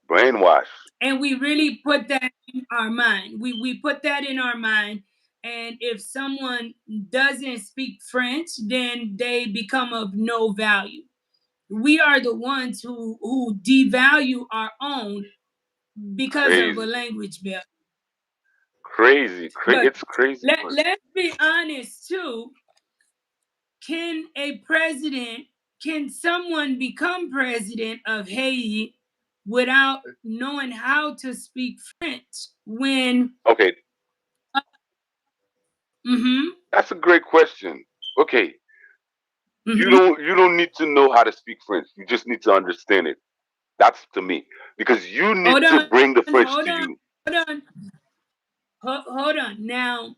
brainwash, And we really put that in our mind. We put that in our mind. And if someone doesn't speak French, then they become of no value. We are the ones who devalue our own because of a crazy, language barrier. But it's crazy work. let's be honest too. Can a president, can someone become president of Haiti without knowing how to speak French when Okay, mm-hmm, that's a great question. Okay, mm-hmm. you don't need to know how to speak French. You just need to understand it. That's to me because you need Hold to on, bring the French hold to on, you. hold on, hold on. Now,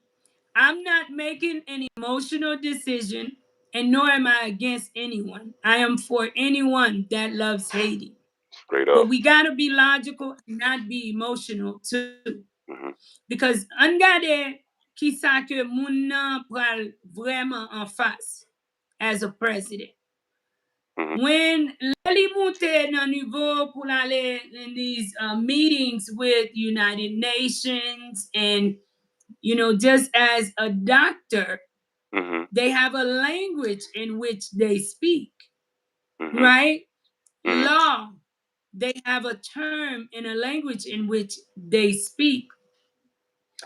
I'm not making an emotional decision, and nor am I against anyone. I am for anyone that loves Haiti. Straight But up. we gotta be logical and not be emotional too. Hmm. Because an gade ki sa ke moun nan pral vreman an face as a president. Hmm. When Lali monte nan nivou pou ale in these meetings with United Nations and, just as a doctor, Hmm. they have a language in which they speak, Hmm. right? Hmm. Law, they have a term in a language in which they speak.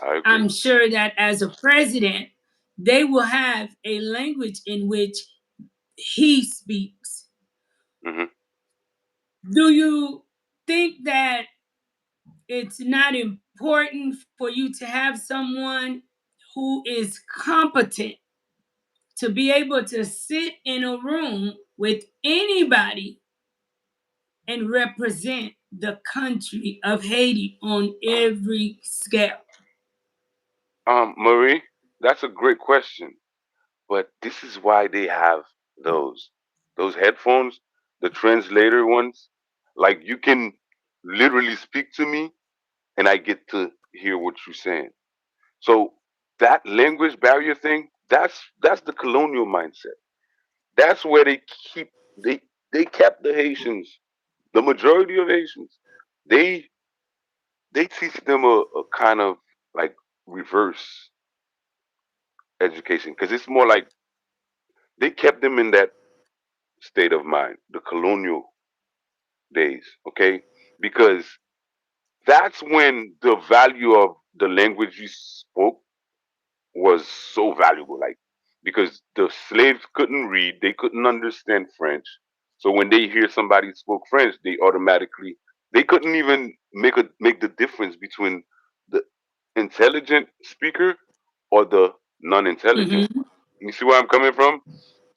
I agree. I'm sure that as a president, they will have a language in which he speaks. Hmm. Do you think that it's not important for you to have someone who is competent to be able to sit in a room with anybody and represent the country of Haiti on every scale? Marie, that's a great question. But this is why they have those those headphones, the translator ones. Like you can literally speak to me, and I get to hear what you're saying. So that language barrier thing, that's the colonial mindset. That's where keep they they kept the Haitians, the majority of Haitians. They they teach them a kind of like reverse education because it's more like they kept them in that state of mind, the colonial days, okay? Because that's when the value of the language you spoke was so valuable. Like, because the slaves couldn't read, they couldn't understand French. So when they hear somebody spoke French, they automatically they couldn't even make the difference between the intelligent speaker or the non-intelligent Mm-hmm. one. You see where I'm coming from?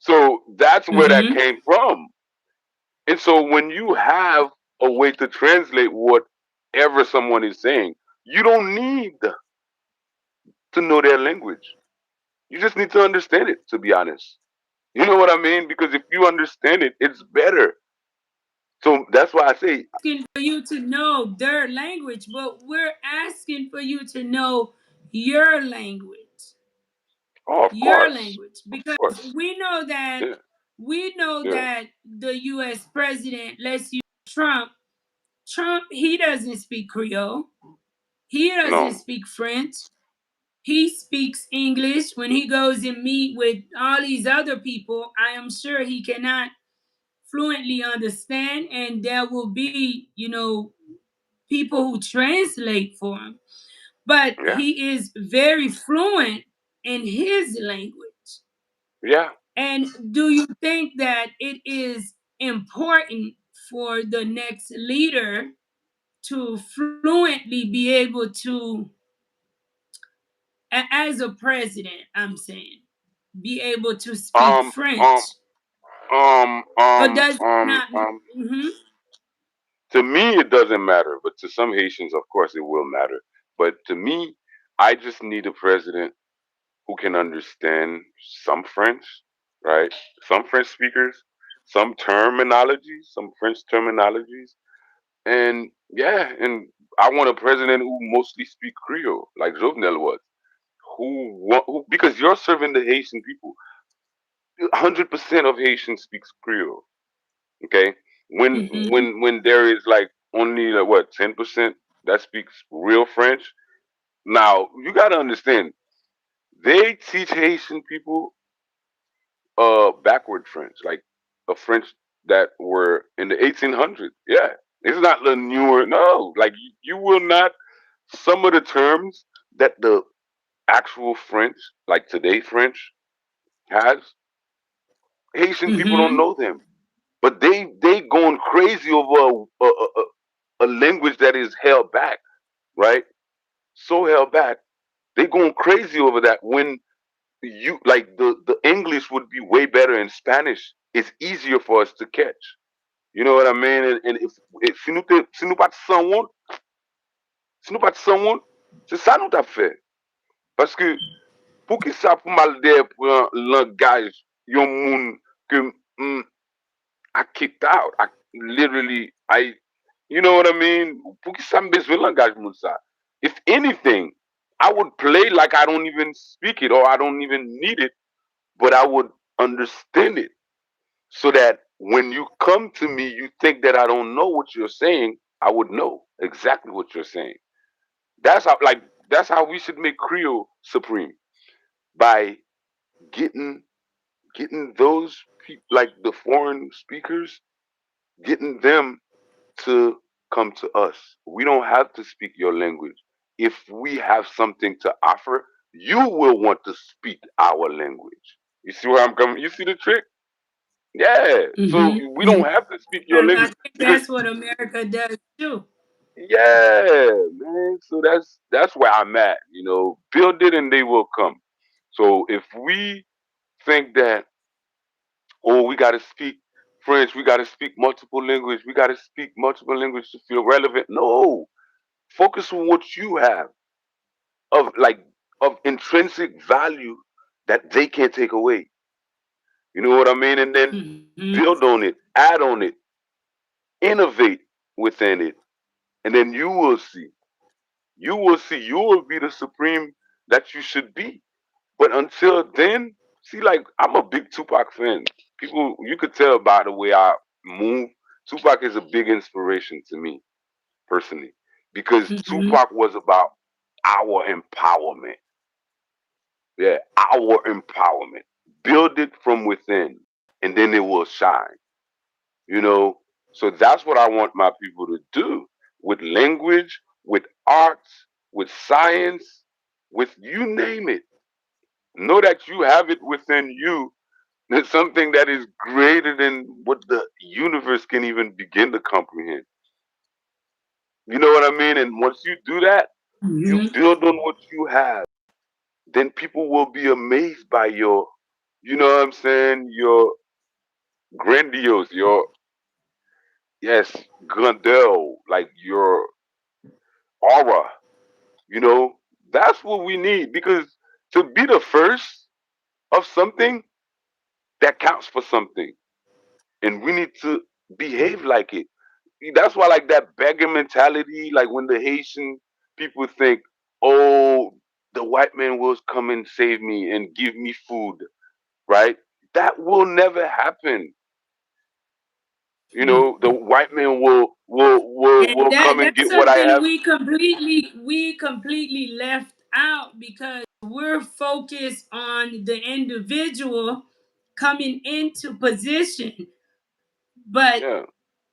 So that's where that Mm-hmm. came from. And so when you have a way to translate whatever someone is saying, you don't need to know their language. You just need to understand it, to be honest. You know what I mean? Because if you understand it, it's better. So that's why I say, Asking for you to know their language, but we're asking for you to know your language. oh, Your language. of Because course, yeah, we know yeah, that the US president, let's use Trump. Trump, he doesn't speak Creole. He doesn't no, speak French. He speaks English. When he goes and meet with all these other people, I am sure he cannot fluently understand, and there will be, people who translate for him. But yeah, he is very fluent in his language. yeah. And do you think that it is important for the next leader to fluently be able to, as a president, I'm saying, be able to speak Um, um, French? um, Or um, does it um, not? um. Mm-hmm, To me, it doesn't matter, but to some Haitians, of course, it will matter. But to me, I just need a president who can understand some French, right? Some French speakers, some terminologies, some French terminologies, and yeah, and I want a president who mostly speak Creole, like Jovenel was, who because you're serving the Haitian people. 100% of Haitians speaks Creole. Okay, mm-hmm, when there is like only like what 10% that speaks real French. Now you got to understand, they teach Haitian people backward French, like a French that were in the 1800s. Yeah, it's not the newer. No, like you will not. Some of the terms that the actual French, like today French, has, Haitian people don't mm-hmm, know them, but they going crazy over a language that is held back, right? So held back, they going crazy over that. When you like the English would be way better in Spanish. It's easier for us to catch. You know what I mean? And if si nous pas someone, si nous pas someone, c'est ça nous t'a fait. Parce que pour qui ça pour mal de pour un langage, yon moun que I kicked out. I literally, you know what I mean? Pour que ça me besoin langage moun ça. If anything, I would play like I don't even speak it or I don't even need it, but I would understand it so that when you come to me, you think that I don't know what you're saying. I would know exactly what you're saying. That's how, like, that's how we should make Creole supreme by getting getting those people, like the foreign speakers, getting them to come to us. We don't have to speak your language. If we have something to offer, you will want to speak our language. You see where I'm coming? You see the trick? Yeah. So we mm-hmm. don't have to speak your And I language think because that's what America does too. yeah, man. So that's where I'm at. Build it and they will come. So if we think that, oh, we got to speak French, we got to speak multiple language, we got to speak multiple language to feel relevant. No, focus on what you have of like of intrinsic value that they can't take away. You know what I mean? And then Mm-hmm, build on it, add on it, innovate within it, and then you will see. You will see. You will be the supreme that you should be. But until then, see, like I'm a big Tupac fan. People, you could tell by the way I move. Tupac is a big inspiration to me personally because mm-hmm, Tupac was about our empowerment. Yeah, our empowerment. Build it from within, and then it will shine. You know, so that's what I want my people to do with language, with arts, with science, with you name it. Know that you have it within you. There's something that is greater than what the universe can even begin to comprehend. You know what I mean? And once you do that, you mm-hmm. build on what you have. Then people will be amazed by your, you know what I'm saying, your grandiose, your, yes, grandeur, like your aura. You know, that's what we need because to be the first of something, that counts for something. And we need to behave like it. That's why like that beggar mentality, like when the Haitian people think, oh, the white man will come and save me and give me food, right? That will never happen. You know, the white man will And come and that's get what I something have. we completely left out because we're focused on the individual coming into position, but Yeah,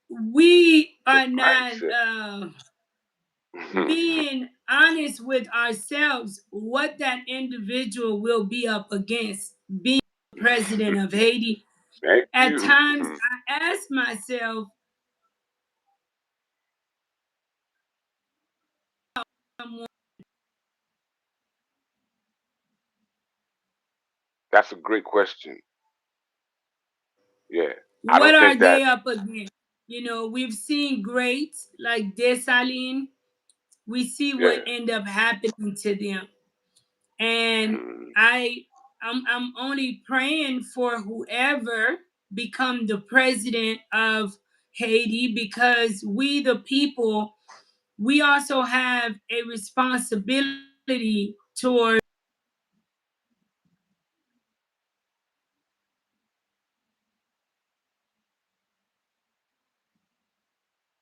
we the are not mindset. being honest with ourselves what that individual will be up against being president of Haiti. Thank At you. times I ask myself, someone, That's a great question. Yeah, I what don't are think that. they up against? We've seen greats like Dessalines. We see what Yeah. end up happening to them. And Mm, I'm only praying for whoever become the president of Haiti, because we the people, we also have a responsibility toward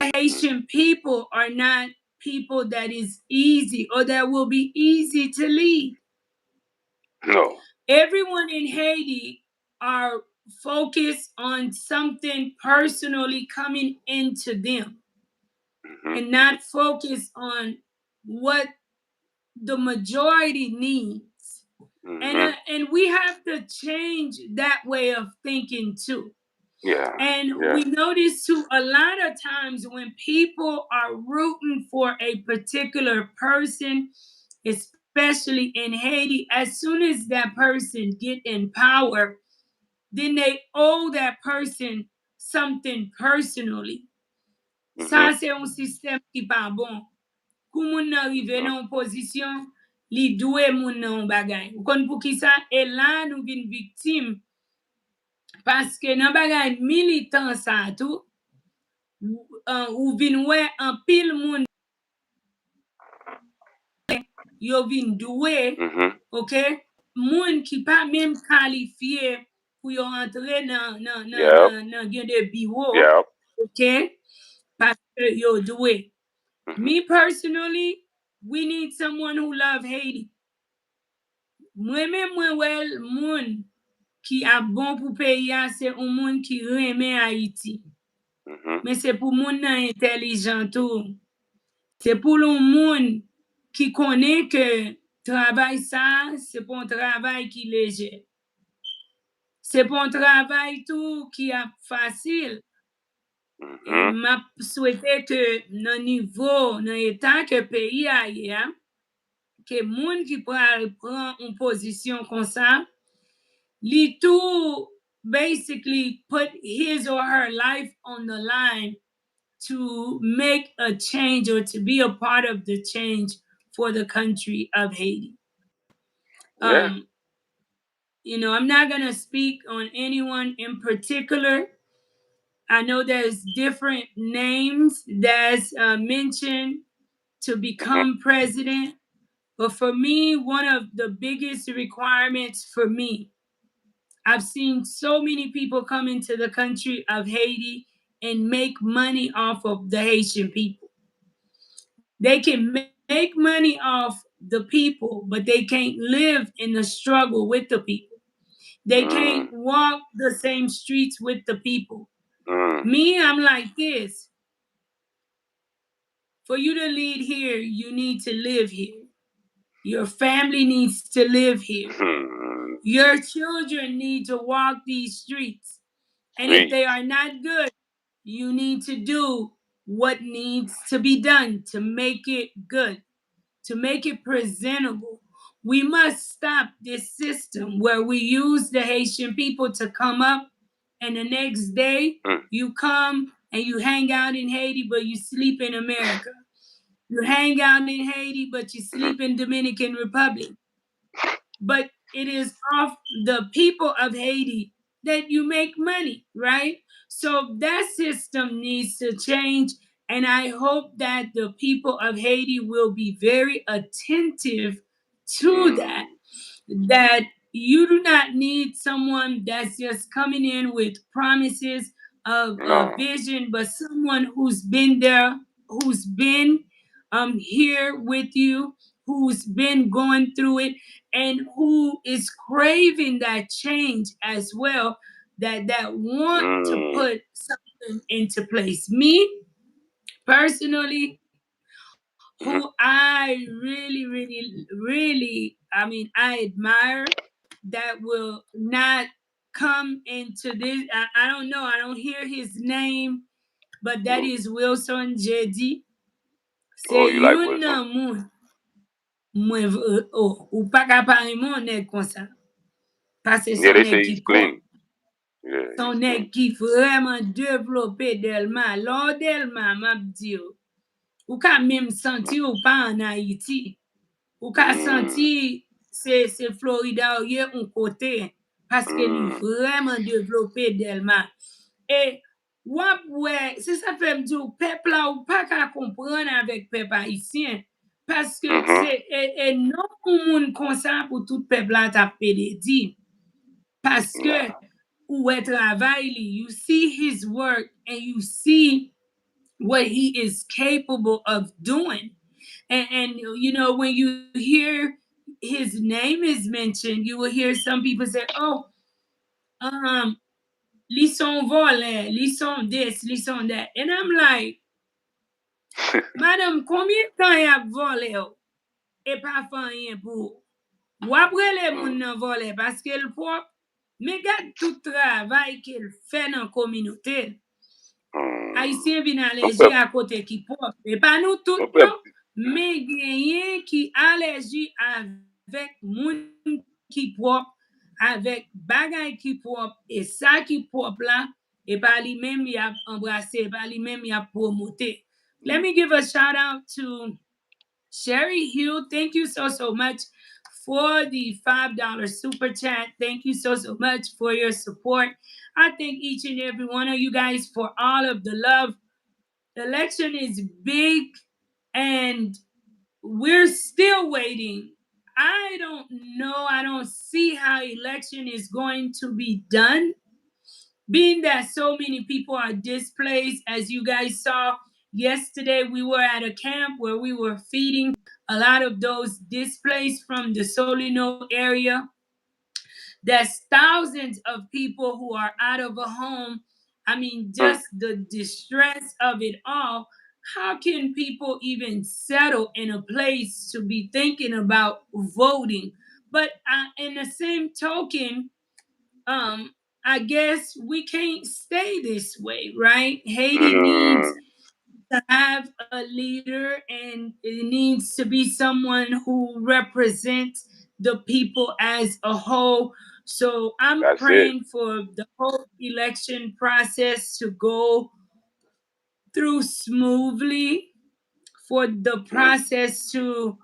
mhm. Haitian people are not people that is easy or that will be easy to lead. No. Everyone in Haiti are focused on something personally coming into them Hmm. and not focused on what the majority needs. And Hmm. uh, and we have to change that way of thinking too. Yeah. And Yeah. we notice too a lot of times when people are rooting for a particular person, especially in Haiti, as soon as that person get in power, then they owe that person something personally. Hmm. Ça, c'est un système qui pas bon. Kou moun nan rive No. nan posisyon, li dwe moun nan bagay. Ou kon pou ki sa, e la nou vin viktim, paske nan bagay militan sa tou, ou vin we an pil moun yo vin dwe, Hmm. ok? Moun ki pa menm kalifiye pou yo entre Yep. nan gen de biwo, Yep. ok? Paske yo dwe. Hmm. Me personally, we need someone who love Haiti. Mwen men mwen wel moun ki a bon pou peyi a, se un moun ki reme Haiti. Hmm. Men se pou moun nan intelijan tou. Se pou loun moun ki konen ke travay sa, se pou un travay ki leje. Se pou un travay tou ki a fasil. E Hmm. map souwete ke nan nivou, nan etan ke peyi a ye, ke moun ki pran un posisyon kon sa, li tou basically put his or her life on the line to make a change or to be a part of the change for the country of Haiti. Yeah. Um, I'm not gonna speak on anyone in particular. I know there's different names that's mentioned to Hmm. become president, but for me, one of the biggest requirements for me, I've seen so many people come into the country of Haiti and make money off of the Haitian people. They can make money off the people, but they can't live in the struggle with the people. They can't Mm. walk the same streets with the people. Mm. Me, I'm like this. For you to lead here, you need to live here. Your family needs to live here. Hmm. Your children need to walk these streets. And if Sweet. they are not good, you need to do what needs to be done to make it good, to make it presentable. We must stop this system where we use the Haitian people to come up, and the next day Mm. you come and you hang out in Haiti, but you sleep in America. You hang out in Haiti, but you Hmm. sleep in Dominican Republic. But it is off the people of Haiti that you make money, right? So that system needs to change. And I hope that the people of Haiti will be very attentive to that. Mm. That you do not need someone that's just coming in with promises of a No. vision, but someone who's been there, who's been here with you, who's been going through it, and who is craving that change as well, that want to Mm. put something into place. Me personally, who Mhm. I really, I mean, I admire, that will not come into this. I don't know, I don't hear his name, but that Mm. is Wilson JD. Oh, Se you like yon Wilson? nan moun, ou pa ka pare moun neg kon sa. Pase Yeah, son they neg say ki he's pop. clean. Yeah, Son he's neg clean. ki vreman devlope delman. Lò delman, map di yo. Ou ka mèm santi ou pa an Haiti. Ou ka Mm. santi se Florida ou ye un kote. Paske li Mm. vreman devlope delman. E wap wè, se sa fèm di ou pepla ou pa ka kompran avèk pep Haitien. Paske Mhm. non pou moun konsan pou tout pepla tap pede di. Paske Nah. ou e travay li, you see his work and you see what he is capable of doing. And you know, when you hear his name is mentioned, you will hear some people say, "Oh, um, li son volant, li son this, li son that," and I'm like, "Madam, combien de temps y a volé et pas fait rien pour?" Ou apre le moun Mm. nan vole paske l pop, me gade tout travay ke l fè nan kominote. Mm. Haitien vin Un aleji peuple, a kote ki pop. E pa nou un tout non, peuple. me genyen ki aleji avek moun ki pop, avek bagay ki pop, e sa ki pop la, e pa li mem y ap embrase, e pa li mem y ap promote. Let me give a shout out to Sherry Hill. Thank you so much for the $5 super chat. Thank you so much for your support. I thank each and every one of you guys for all of the love. The election is big and we're still waiting. I don't know. I don't see how election is going to be done, being that so many people are displaced. As you guys saw yesterday, we were at a camp where we were feeding a lot of those displaced from the Solino area. There's thousands of people who are out of a home. I mean, Mm. just the distress of it all. How can people even settle in a place to be thinking about voting? But in the same token, I guess we can't stay this way, right? Haiti needs Mm. to have a leader, and it needs to be someone who represents the people as a whole. So I'm That's it. praying for the whole election process to go through smoothly, for the Mm. process to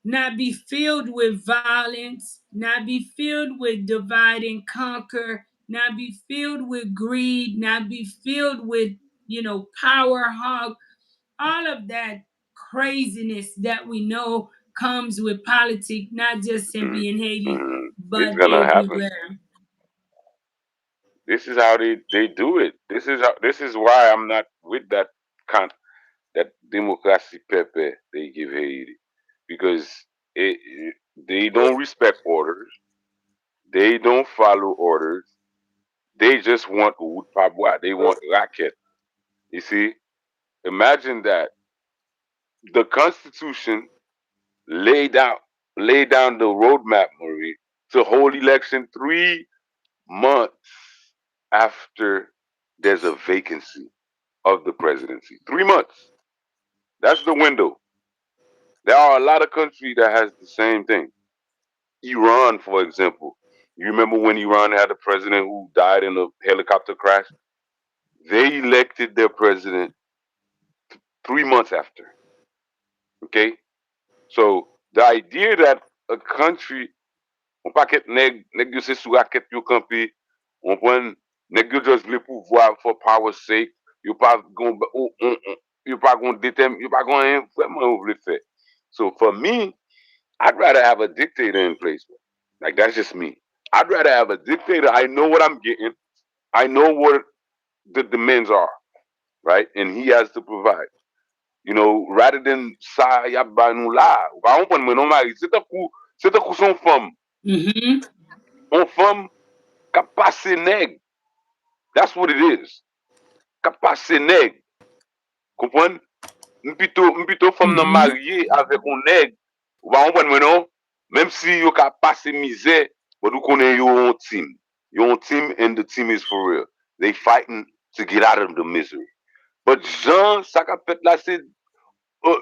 not be filled with violence, not be filled with divide and conquer, not be filled with greed, not be filled with, power hog, all of that craziness that we know comes with politics, not just Mm. simply in Haiti, Mm. It's but gonna happen. everywhere. This is how they do it. This is why I'm not with that that democracy pepe they give Haiti, because they don't respect orders. They don't follow orders. They just want wood pabwa. They want racket. You see, imagine that the Constitution laid out laid down the roadmap, Marie, to hold election 3 months after there's a vacancy of the presidency. 3 months. That's the window. There are a lot of countries that has the same thing. Iran, for example. You remember when Iran had a president who died in a helicopter crash? They elected their president 3 months after. Okay? So the idea that a country on pa ket neg yo se sou raket yo kampe, on pren Nèg yo just vle pouvoir for power's sake. Yo pas gon you pas gonna determine you pas gonna vraiment vle faire. So for me, I'd rather have a dictator in place. Like that's just me. I'd rather have a dictator. I know what I'm getting. I know what the demands are, right? And he has to provide. You know, rather than ça y a ba nou là. Par exemple, moi non mari, c'est un coup son femme. Mm-hmm. On femme qui passe nèg. That's what it is. Qui passe nèg. Comprendre? Plutôt femme nan Mm-hmm. mariée avec un nèg. Ou pas comprendre moi non? Même si yo ka passe misère, but vous connaissez yo on team. Yo on team and the team is for real. They fighting to get out of the misery. But Jean, ça qu'a fait là, c'est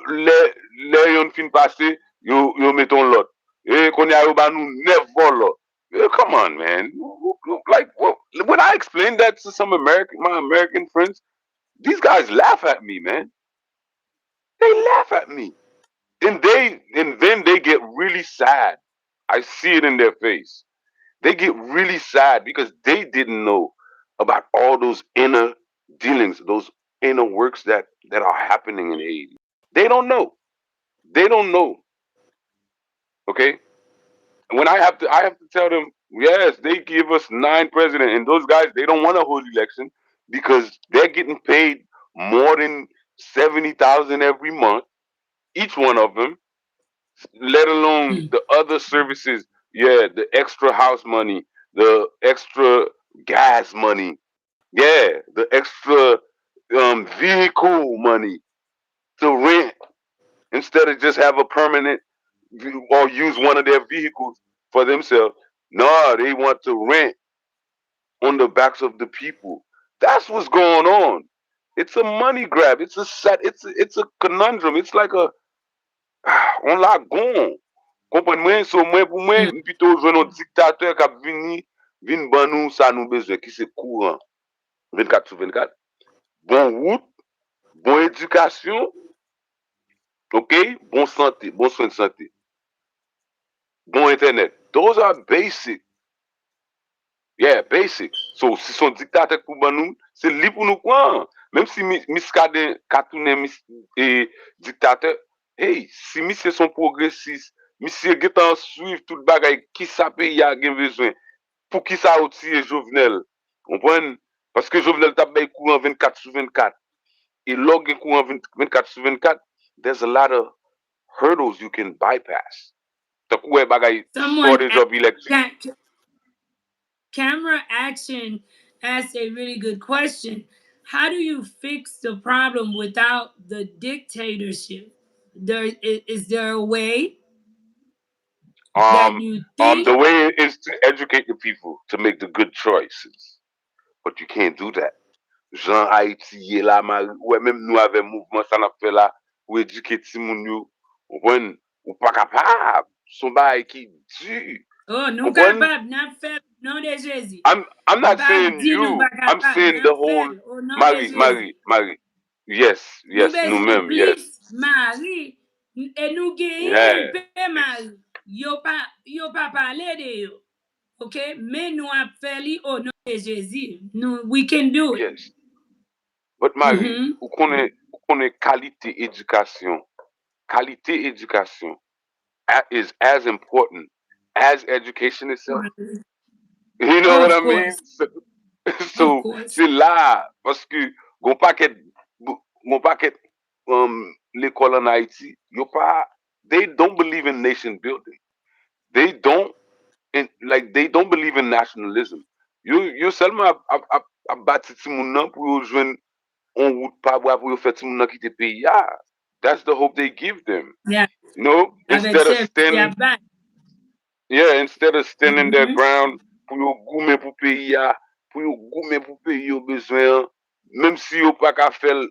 les yon fin passé, yo mettons l'autre. Et qu'on y a yo ba nou neuf vol. Come on, man. Like, when I explain that to my American friends, these guys laugh at me, man. They laugh at me. And then they get really sad. I see it in their face. They get really sad because they didn't know about all those inner dealings, those inner works that are happening in Haiti. They don't know. They don't know. Okay. When I have to tell them, yes, they give us 9 presidents, and those guys they don't want to hold election because they're getting paid more than 70,000 every month, each one of them. Let alone the other services. Yeah, the extra house money, the extra gas money. Yeah, the extra vehicle money to rent instead of just have a permanent or use one of their vehicles for themselves. No, they want to rent on the backs of the people. That's what's going on. It's a money grab. It's a set. It's a conundrum. It's like a on la gon. Kompren mwen? So mwen pou mwen, mpito jwen nou diktateur kap vin ban nou sa nou bezwe ki se kouran. 24 sur 24. Bon wout, bon edukasyon, ok? Bon santé, bon soin de santé, bon internet. Those are basic. Yeah, basic. So, si son diktateur pou ban nou, se li pou nou kwan. Même si miskade katounen diktateur, hey, si misye son progressiste, misye getan suiv tout bagay ki sa pe ya gen bezwen, pour qui ça aussi Jovenel. Comprenez? Parce que Jovenel t'a bay courant 24 sur 24. Et log courant 24 sur 24, there's a lot of hurdles you can bypass. T'as quoi bagay Someone shortage of electric. camera action asked a really good question. How do you fix the problem without the dictatorship? Is there a way that Um, you think? the way is to educate the people to make the good choices. But you can't do that. Jean Haiti ye la mari, ouais, même nous avec mouvement ça n'a fait là, pour éduquer ti moun yo, comprenez? Ou pas capable. Son bail qui dur. Oh, nou Comprenez? kapab, nan fel, non de Jezi. I'm not Mbap saying di nou you. pa I'm kapab, saying the nan whole fel, oh non de Marie, Jezi. Marie, Marie. Yes, Nou yes, nous bezwen même, yes. plis mari, e nou genyen Yes, pe mari. Yo pa pale de yo. Ok? Men nou ap feli au nom de Jezi. We can do it. yes. But Marie, Mm-hmm. ou connaît qualité éducation is as important as education itself. You know what Of I mean? course. Of So course. c'est là parce que gon paquet l'école en Haïti, yo pas they don't believe in nation building. They don't and like they don't believe in nationalism. You seulement a bâti ti moun nan pou yo jwen on route pa bois pour yo fait ti moun nan quitter pays. Yeah, that's the hope they give them. Yeah. You know, Avec service à bac. instead of standing their Mm-hmm. ground pour yo goumen pour pays ya, pour yo goumen pour pays yo besoin, même si yo pas ka faire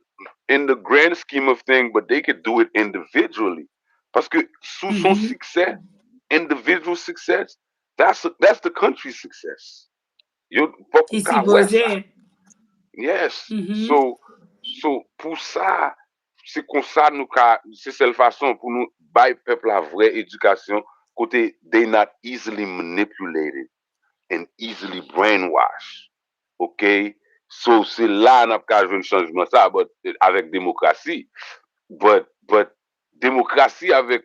in the grand scheme of things, but they could do it individually. Parce que sous son Mm-hmm. succès, individual success, that's the country's success. Yo pas Qui s'y ka wè ça. posait. Yes. Mm-hmm. So pour ça, c'est comme ça nous ka, c'est seule façon pour nous bay peuple la vraie éducation côté they not easily manipulated and easily brainwashed. ok? So se la nap ka jwen chanjman sa, but avek demokrasi. But democracy avec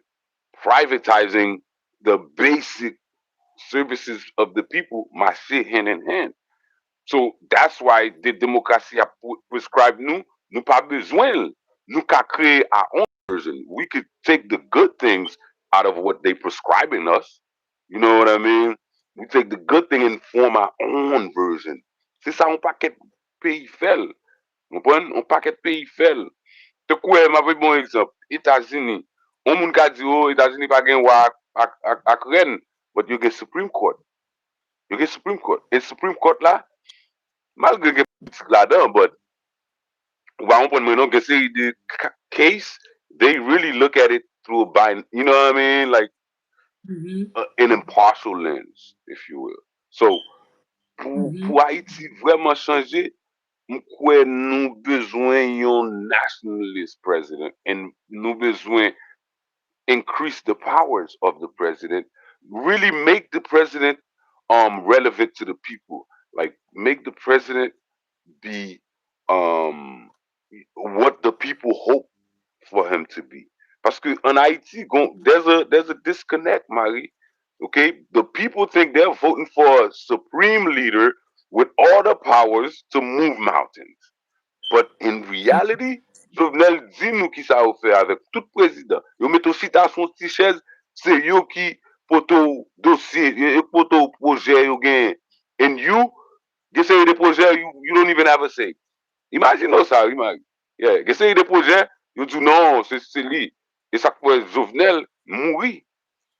privatizing the basic services of the people marche hand in hand. So that's why the democracy a prescribed nous pas besoin, nous ka créer our own version. We could take the good things out of what they prescribing us. You know what I mean? We take the good thing and form our own version. C'est ça un paquet pays fait. Vous comprenez? Un paquet pays fait. Te kouè, m avè bon ekzamp, Etats-Unis. On moun ka di, oh, Etats-Unis pa gen wak ak ren, but you get Supreme Court. You get Supreme Court. And Supreme Court la, malgré gen politik la dan, but wa on pon menon gen seri de case, they really look at it through a bind, you know what I mean? Like Mhm. an impartial lens, if you will. So, pou Mhm. Haiti vreman chanje, m kwe nou bezwen yon nationalist president, and nou bezwen increase the powers of the president, really make the president relevant to the people, like make the president be um what the people hope for him to be. Parce que en Haiti, there's a disconnect, Marie. Okay, the people think they're voting for a supreme leader with all the powers to move mountains. But in reality, Jovenel di nou ki sa ou fe avek tout prezident. Yo met ou sita son ti chez, se yo ki poto dosye, yo poto proje yo gen. And you say the proje, you don't even have a say. Imagine nou sa, imagine. Yeah, you say the proje, you do non, se li. E sak pou Jovenel mouri.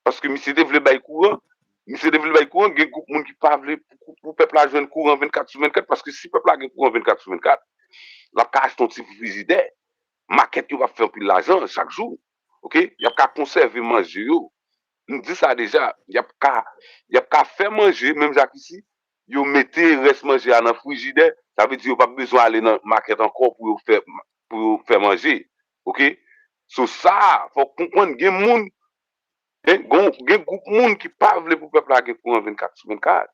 Paske mi se devle bay kouran. Mi se devle bay kouran, gen goup moun ki pa vle pou pepla jwen kouran 24/24. Paske si pepla gen kouran 24/24, la ka ach ton ti frizide, maket yo va fe pil l'ajan chak jou. Ok? Yap ka konserve manje yo. Nou di sa deja, yap ka fe manje, menm jak isi, yo mette res manje an an frizide, sa ve di yo pa bezon ale nan maket ankon pou yo fe manje. Ok? So sa, fò kompon gen moun, gen goup moun ki pa vle pou pepla gen kouran 24/24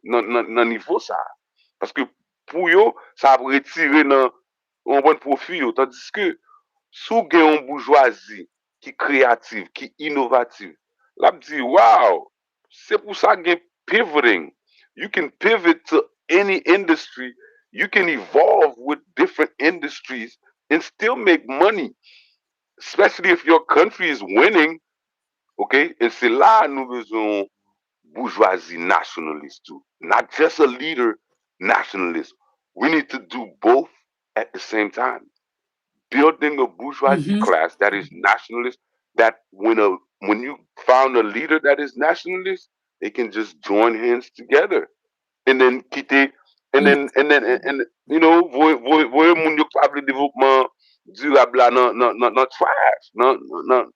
nan nivou sa. Paske pou yo, sa ap retire nan on bon profil yo. Tandis que sou gen yon bourgeoisie qui créative, qui innovative, la di, wow, c'est pour ça gen pivoting. You can pivot to any industry. You can evolve with different industries and still make money, especially if your country is winning. Okay? Et c'est là nous besoin bourgeoisie nationalist too. Not just a leader nationalist. We need to do both at the same time. Building a bourgeoisie Mhm. class that is nationalist, that when you found a leader that is nationalist, they can just join hands together and then quitter and you know voye moun yo pable développement durable là nan trash nan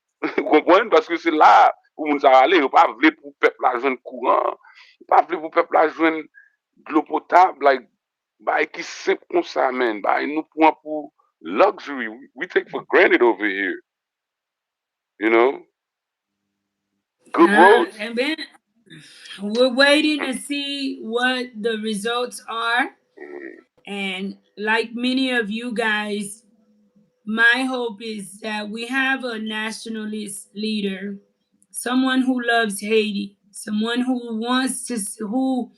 kompren parce que c'est là où moun sa ale yo pa vle pou peuple la jwenn courant, yo pa vle pou peuple la jwenn de l'eau potable, like bay ki simple kon sa men, bay nou pran pou luxury, we take for granted over here, you know, good roads. And then we're waiting to see what the results are. And like many of you guys, my hope is that we have a nationalist leader, someone who loves Haiti, someone who wants to,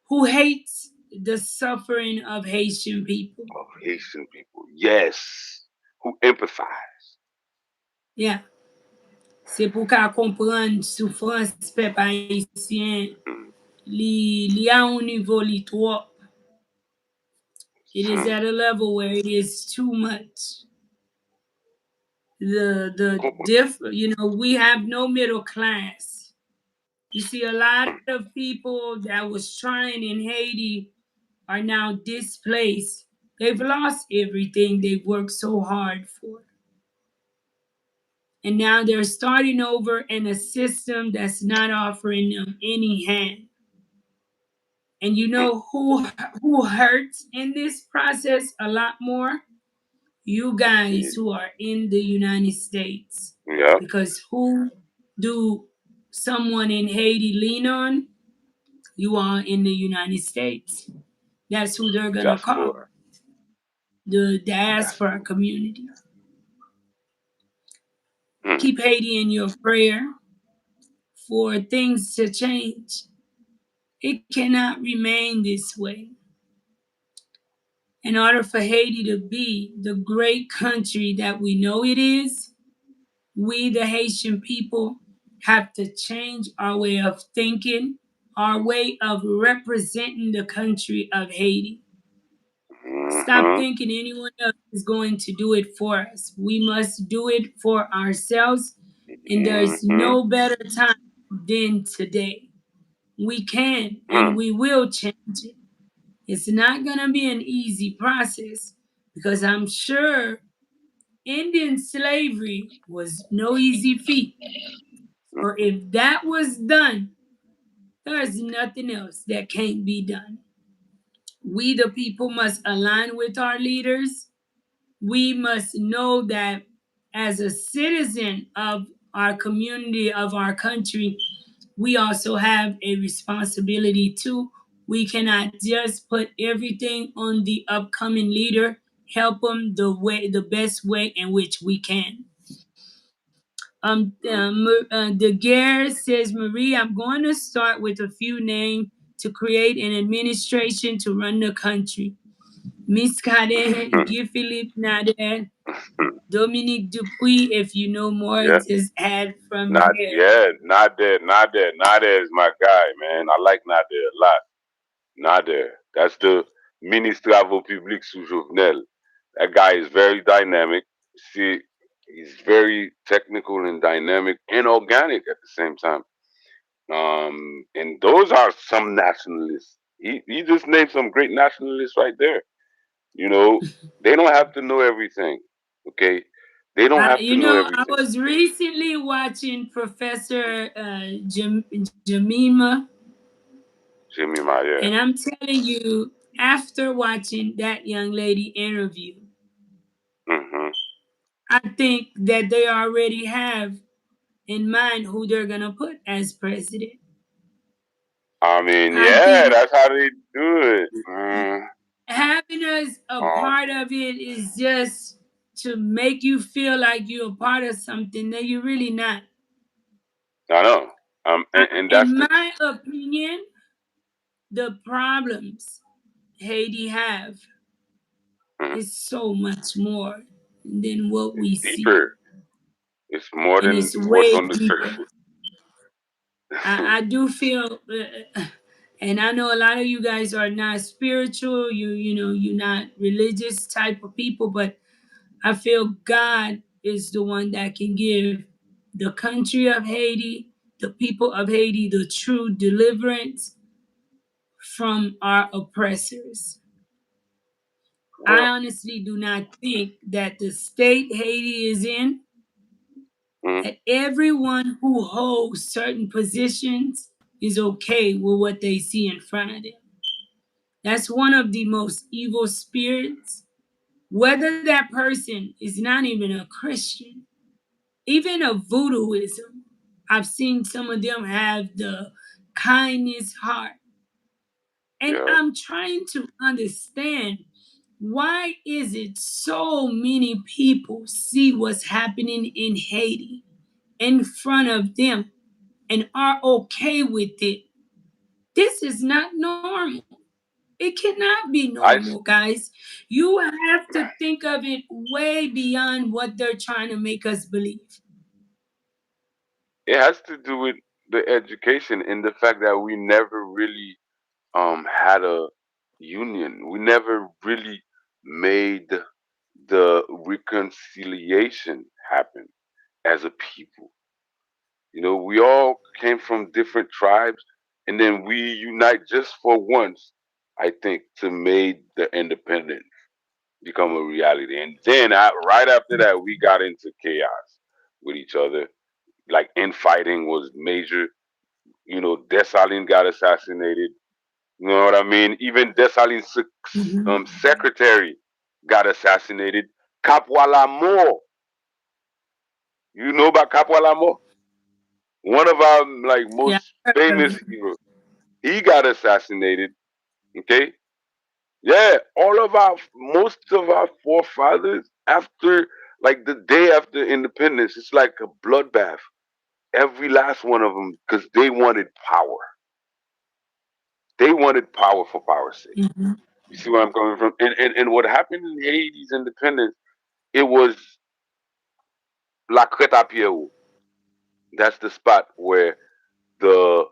who hates the suffering of Haitian people. Of Haitian people, yes, who empathize. Yeah. C'est pour qu'à comprendre souffrance peuple haïtien, Mm. li a un niveau li trop. It is Hmm. at a level where it is too much. The you know, we have no middle class. You see a lot of people that was trying in Haiti are now displaced. They've lost everything they've worked so hard for. And now they're starting over in a system that's not offering them any hand. And you Mm. know who hurts in this process a lot more? You guys who are in the United States. Yeah, Because who do someone in Haiti lean on? You are in the United States. That's who they're gonna call Diaspora. the diaspora Diaspora. community. Hmm. Keep Haiti in your prayer for things to change. It cannot remain this way. In order for Haiti to be the great country that we know it is, we, the Haitian people, have to change our way of thinking, our way of representing the country of Haiti. Stop Hmm. thinking anyone else is going to do it for us. We must do it for ourselves, and there's Hmm. no better time than today. We can and Hmm. we will change it. It's not going to be an easy process because I'm sure Indian slavery was no easy feat. Or if that was done, there's nothing else that can't be done. We, the people, must align with our leaders. We must know that as a citizen of our community, of our country, we also have a responsibility too. We cannot just put everything on the upcoming leader. Help them the best way in which we can. De Guerre says, Marie, I'm going to start with a few names to create an administration to run the country. Miss Cadet, Guy Philippe Nader, Dominique Dupuis, if you know more, Yeah. just add from Not there. yeah, Nader is my guy, man. I like Nader a lot. Nader. That's the ministre Travaux Publics sous Jovenel. That guy is very dynamic. See, he's very technical and dynamic and organic at the same time. And those are some nationalists. He just named some great nationalists right there. You know, they don't have to know everything. Okay, they don't have to know I everything. was recently watching Professor Jamima, Jimmy Ma, yeah. and I'm telling you, after watching that young lady interview, Hmm. I think that they already have in mind who they're going to put as president. I mean, I yeah, think that's how they do it. Mm, having us a um, part of it is just to make you feel like you're a part of something that you're really not. I know. And that's In the. my opinion, the problems Haiti have Mm, is so much more than what it's we see, deeper. It's more and than it's what's way on the deeper. surface. I do feel, and I know a lot of you guys are not spiritual. You're not religious type of people, but I feel God is the one that can give the country of Haiti, the people of Haiti, the true deliverance from our oppressors. I Well, honestly do not think that the state Haiti is in, mm, that everyone who holds certain positions is okay with what they see in front of them. That's one of the most evil spirits. Whether that person is not even a Christian, even a voodooism, I've seen some of them have the kindness heart. And yeah. I'm trying to understand, why is it so many people see what's happening in Haiti in front of them and are okay with it? This is not normal. It cannot be I. normal, guys. You have to think of it way beyond what they're trying to make us believe. It has to do with the education and the fact that we never really had a union. We never really made the reconciliation happen as a people. You know, we all came from different tribes, and then we unite just for once. I think to make the independence become a reality, and then right after that, we got into chaos with each other. Like infighting was major. You know, Dessalines got assassinated. You know what I mean? Even Dessalines' Mhm. secretary got assassinated. Capwalamo, you know about Capwalamo? One of our like Yeah, most I heard of famous it. heroes. He got assassinated. Okay, Yeah, all of our most of our forefathers after like the day after independence, it's like a bloodbath. Every last one of them because they wanted power. They wanted power for power's sake. Mhm. You see where I'm coming from? And what happened in Haiti's independence, it was La Crête à Pierrot. That's the spot where the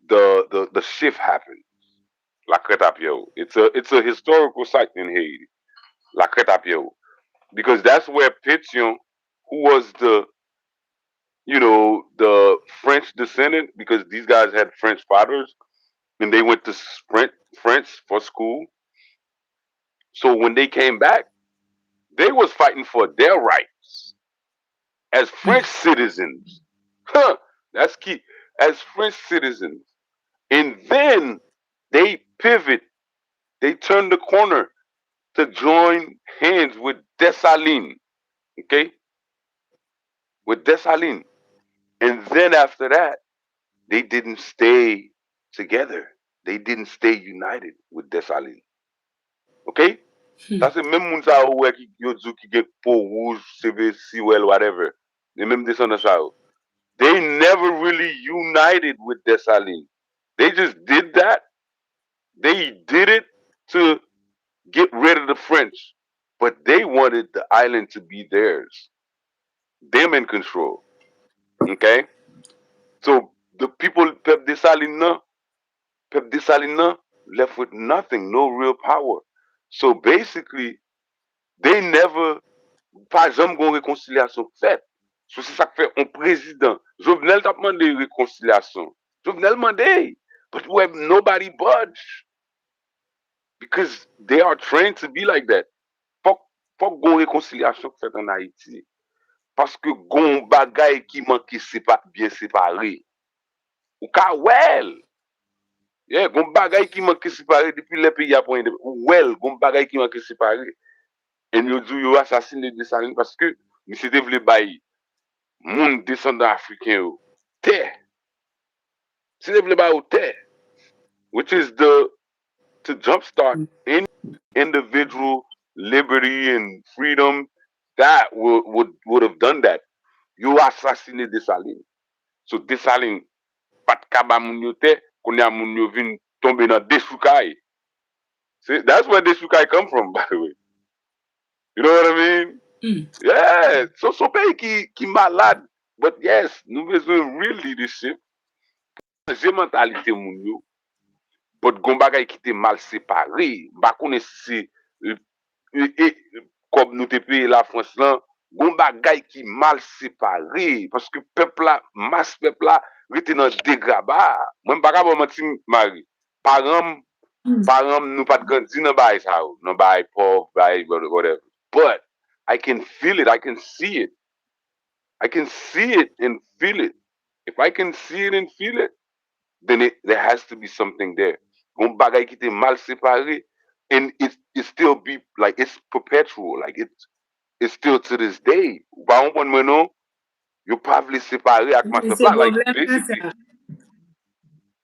the shift happened. La Crête à Pierrot. It's a historical site in Haiti. La Crête à Pierrot. Because that's where Pétion, who was the French descendant, because these guys had French fathers and they went to Sprint French for school. So when they came back, they was fighting for their rights as French citizens. Huh, that's key. As French citizens. And then they pivot, they turn the corner to join hands with Dessalines. Okay? With Dessalines. And then after that, they didn't stay together. They didn't stay united with Dessalines. Okay? Ça c'est même moun sa ou qui yo djou qui get peau rouge, CV, well, whatever. Les mêmes descendants ça ou. They never really united with Dessalines. They just did that. They did it to get rid of the French, but they wanted the island to be theirs, them in control. Okay, so the people Pep Dessalines left with nothing, no real power. So basically, they never, pas jamais gon réconciliation faite. So c'est ça que fait un président. Jovenel t'a demandé réconciliation. Jovenel demandé, but we have nobody budge because they are trained to be like that. Faut, faut gon réconciliation faite en Haïti. Parce que gon bagay qui manque bien séparé. Ou ka well. Yeah, gon bagay qui manque séparé depuis les pays à point de well, gon bagay qui manque séparé. Et nous dit yo assassiné de Saline parce que monsieur devait bailler moun descendant africain yo. Terre. Si devait bailler au terre, which is the to jumpstart any individual liberty and freedom that would have done that. You assassiné Dessalines. So Dessalines pat kaba moun yo te, konya moun yo vin tombe dans Desoukai. See, that's where Desoukai come from, by the way. You know what I mean? Yeah. So pays qui malade. But yes, nous besoin real leadership. J'ai mentalité moun yo. But gon bagay qui te mal séparé. Ba konen si comme nous te paye la France là, gon bagay qui mal séparé. Parce que peuple là, masse peuple là, rete dans dégraba. Moi, pas capable mentir, Marie. Parents, parents, nous pas de grandi dans bail ça, dans bail pauvre, bail whatever. But I can feel it, I can see it. I can see it and feel it. If I can see it and feel it, then there has to be something there. Gon bagay qui te mal séparé, and it still be like it's perpetual, like it's still to this day. Ba on pon mwen nou, you probably séparé ak mas C'est pepla, like problème là, basically, ça.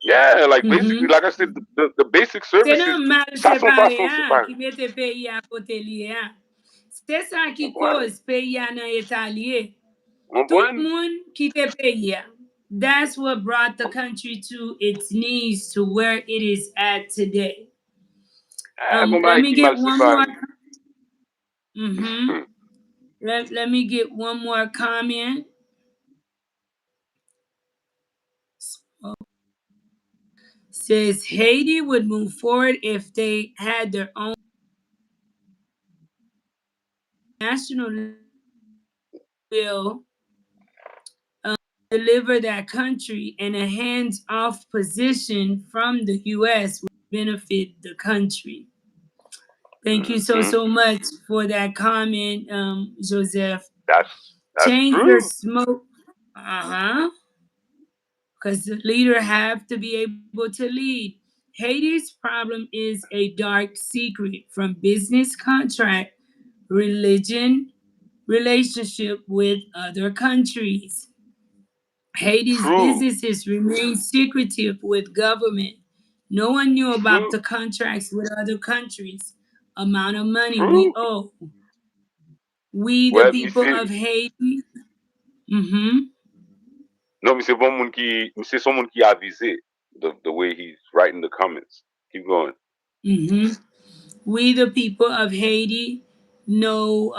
yeah, like basically, Mhm. like I said, the basic C'est services, nan mal ça son séparé façon hein, séparé. qui mette pays à côté lié hein. C'est ça On qui pon, cause pays à nan état lié. on Tout pon, moun qui te pays à. That's what brought the country to its knees to where it is at today. gon Let bagay me ki get mal one more. séparé. Mm-hmm. Let me get one more comment. Says Haiti would move forward if they had their own national will deliver that country, and a hands-off position from the U.S. would benefit the country. Thank you so Mm-hmm. so much for that comment, Joseph. That's Change your true. smoke. Uh-huh. Because the leader have to be able to lead. Haiti's problem is a dark secret from business contract, religion, relationship with other countries. Haiti's True. businesses remain secretive with government. No one knew about True. the contracts with other countries, amount of money we True. owe. We, the Well, me people say of Haiti. Mm-hmm. no, me say bon moun ki me say someone ki avise the way he's writing the comments. Keep going. Mm-hmm. We, the people of Haiti, know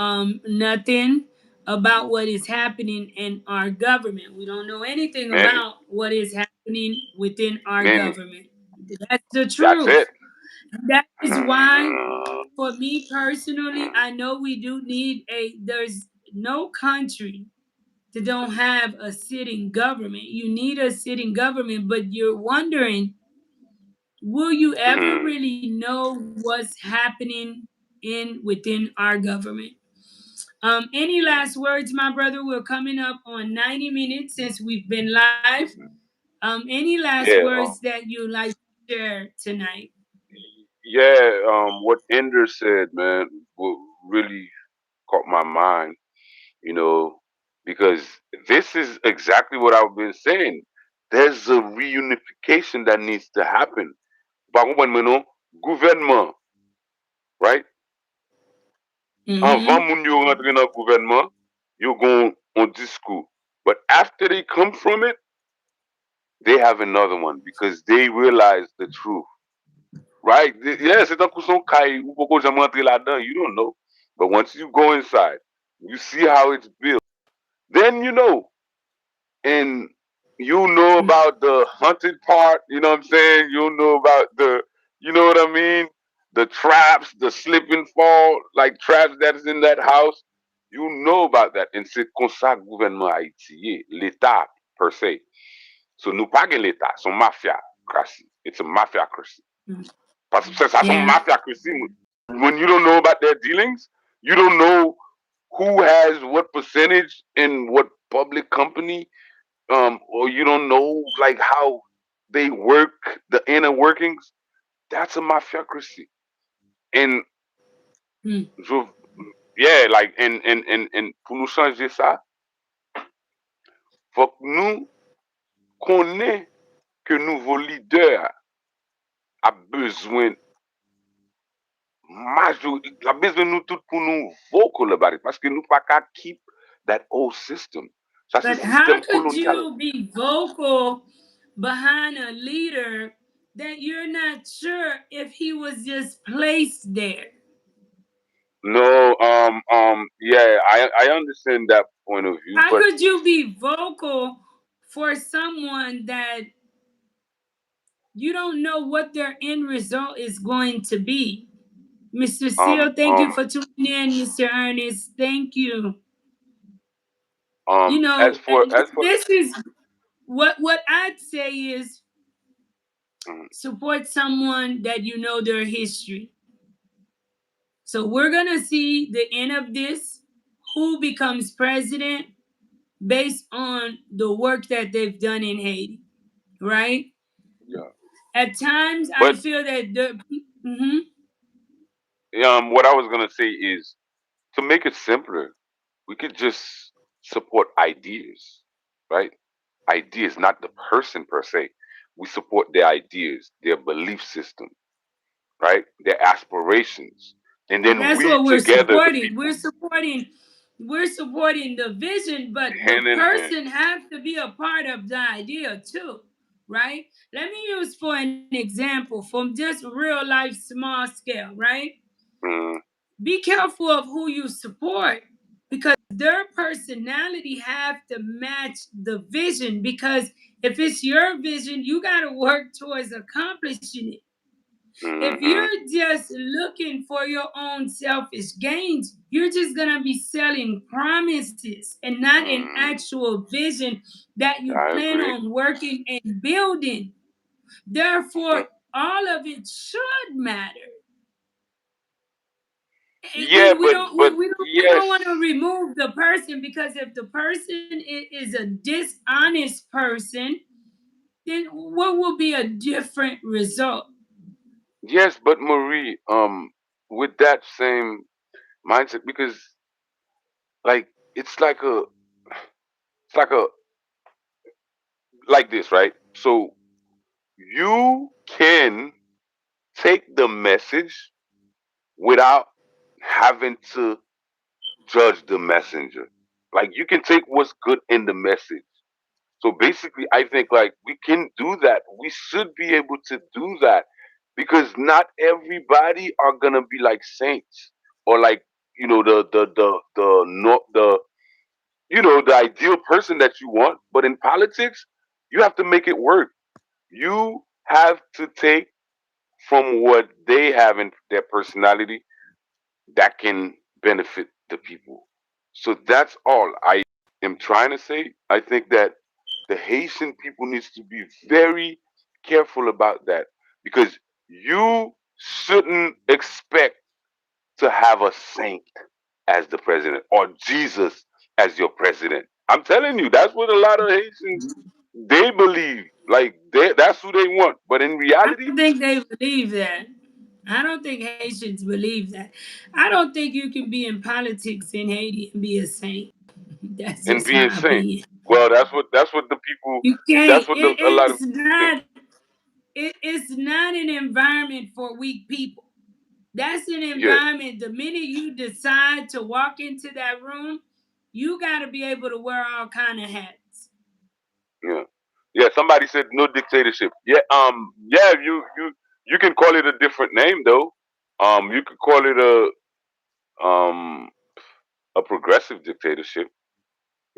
nothing about what is happening in our government. We don't know anything Manny, about what is happening within our Manny. government. That's the That's it. truth. That is why, Uh, for me personally, I know we do need there's no country that don't have a sitting government. You need a sitting government, but you're wondering, will you ever mhm. really know what's happening in within our government? Any last words, my brother? We're coming up on 90 minutes since we've been live. Any last Yeah. words that you like to share tonight? Yeah. What Ender said, man, really caught my mind. You know, because this is exactly what I've been saying. There's a reunification that needs to happen. Par contre, maintenant, gouvernement, right? Mm-hmm. Avant moun yo rentre dans gouvernement, you go on discours. But after they come from it, they have another one because they realize the truth. Right? Yeah, c'est un coup son caille ou pourquoi jamais rentrer là-dedans, you don't know. But once you go inside, you see how it's built. Then you know. And you know about the hunted part, you know what I'm saying? You know about you know what I mean? The traps, the slip and fall, like traps that is in that house. You know about that. And c'est comme ça gouvernement haïtien, l'État per se. So nous pas gen l'État, son mafia crazy. It's a mafia crazy. Parce que ça son Yeah. mafia crazy. When you don't know about their dealings, you don't know who has what percentage in what public company, or you don't know like how they work, the inner workings. That's a mafiocracy. And Mm. je- yeah, like and pour nous changer ça, faut que nous connaissons que nouveau leader a besoin la besoin nous tout pour nous vocal about it parce que nous pas qu'à keep that old system. Ça c'est But how système could colonial. you be vocal behind a leader that you're not sure if he was just placed there? No, yeah, I understand that point of view, How but could you be vocal for someone that you don't know what their end result is going to be? Mr. um Seal, thank you um for tuning in. Mr. Ernest, thank you. as for And as for this is what I'd say is mm, support someone that you know their history. So we're gonna see the end of this, who becomes president based on the work that they've done in Haiti, right? yeah, At times, I but feel that the mhm. what I was gonna say is to make it simpler, we could just support ideas, right? Ideas, not the person per se. We support their ideas, their belief system, right? Their aspirations, and then That's we what we're together, the supporting. people, We're supporting the vision, but the hand in hand. person has to be a part of the idea too, right? Let me use for an example from just real life small scale, right? Mm, Be careful of who you support because their personality have to match the vision, because if it's your vision, you got to work towards accomplishing it. If mm-hmm, you're just looking for your own selfish gains, you're just going to be selling promises and not an mm, actual vision that you I plan agree, on working and building. Therefore, but all of it should matter. yeah, We don't yes, want to remove the person, because if the person is a dishonest person, then what will be a different result? yes, but Marie, with that same mindset, because like it's like it's like a like this, right? So You can take the message without having to judge the messenger. Like you can take what's good in the message. So basically, I think like we can do that. We should be able to do that because not everybody are gonna be like saints or like the no the the ideal person that you want. But in politics, you have to make it work. You have to take from what they have in their personality that can benefit the people. So that's all I am trying to say. I think that the Haitian people needs to be very careful about that because you shouldn't expect to have a saint as the president or Jesus as your president. I'm telling you, that's what a lot of Haitians they believe. Like that's who they want. But in I reality, don't think they believe that. I don't think Haitians believe that. I don't think you can be in politics in Haiti and be a saint. That's and just being my saint. opinion. Well, that's what the people. You can't. That's what a lot of It's people think. not. It's not an environment for weak people. That's an Yeah, environment. The minute you decide to walk into that room, you got to be able to wear all kind of hats. yeah, yeah. Somebody said no dictatorship. Yeah, yeah. You can call it a different name though. You could call it um a progressive dictatorship.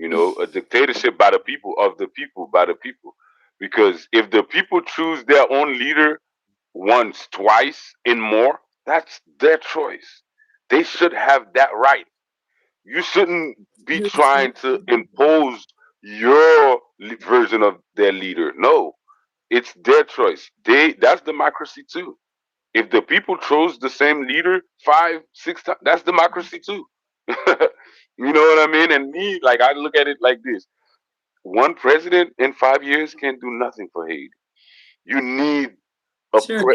A dictatorship by the people, of the people, by the people. Because if the people choose their own leader once, twice, and more, that's their choice. They should have that right. You shouldn't be trying to impose your version of their leader. No, it's their choice. That's democracy too. If the people chose the same leader 5, 6 times, that's democracy too. You know what I mean? And me, like I look at it like this: one president in 5 years can't do nothing for Haiti. You need a Sure.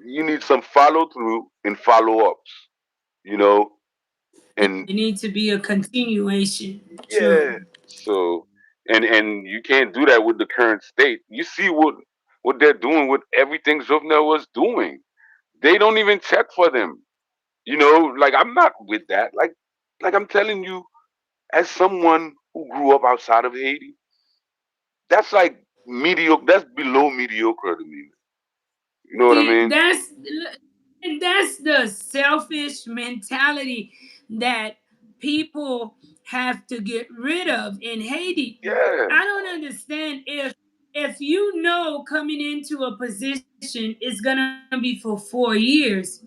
you need some follow through and follow ups. You know, It and needs to be a continuation. True. yeah. So and you can't do that with the current state. You see what they're doing with everything Jovenel was doing. They don't even check for them. Like I'm not with that. Like I'm telling you, as someone who grew up outside of Haiti, that's like mediocre. That's below mediocre to me. You know what I See, mean? that's the selfish mentality that people have to get rid of in Haiti. Yeah. I don't understand if you know coming into a position is gonna be for 4 years,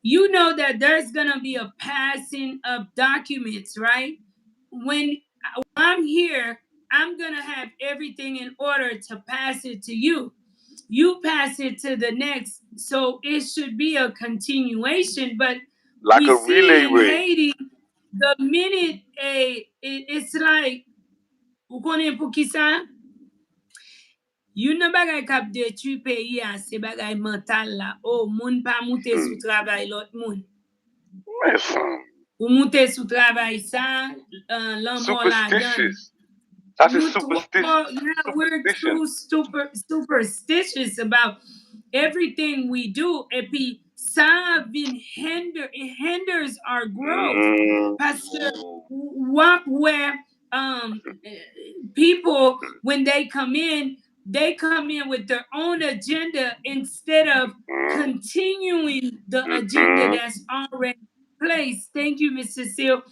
you know that there's gonna be a passing of documents, right? When I'm here, I'm gonna have everything in order to pass it to you. You pass it to the next. So it should be a continuation. But Like we a see relay in race. Haiti, the minute it's like, ou konen pou ki sa, yon nan bagay kap detui peyi a, se bagay mental la. Oh, moun pa moute Hmm. sou travay lot moun. Listen, Ou moute sou travay sa, lan moun la dan. superstitious. That's just You yeah, we're superstition. too superstitious about everything we do. Et puis ça vient it hinders our growth. Mm. Parce que what where people when they come in with their own agenda instead of Mm. continuing the agenda Mm. that's already in place. Thank you, Mr. Seal.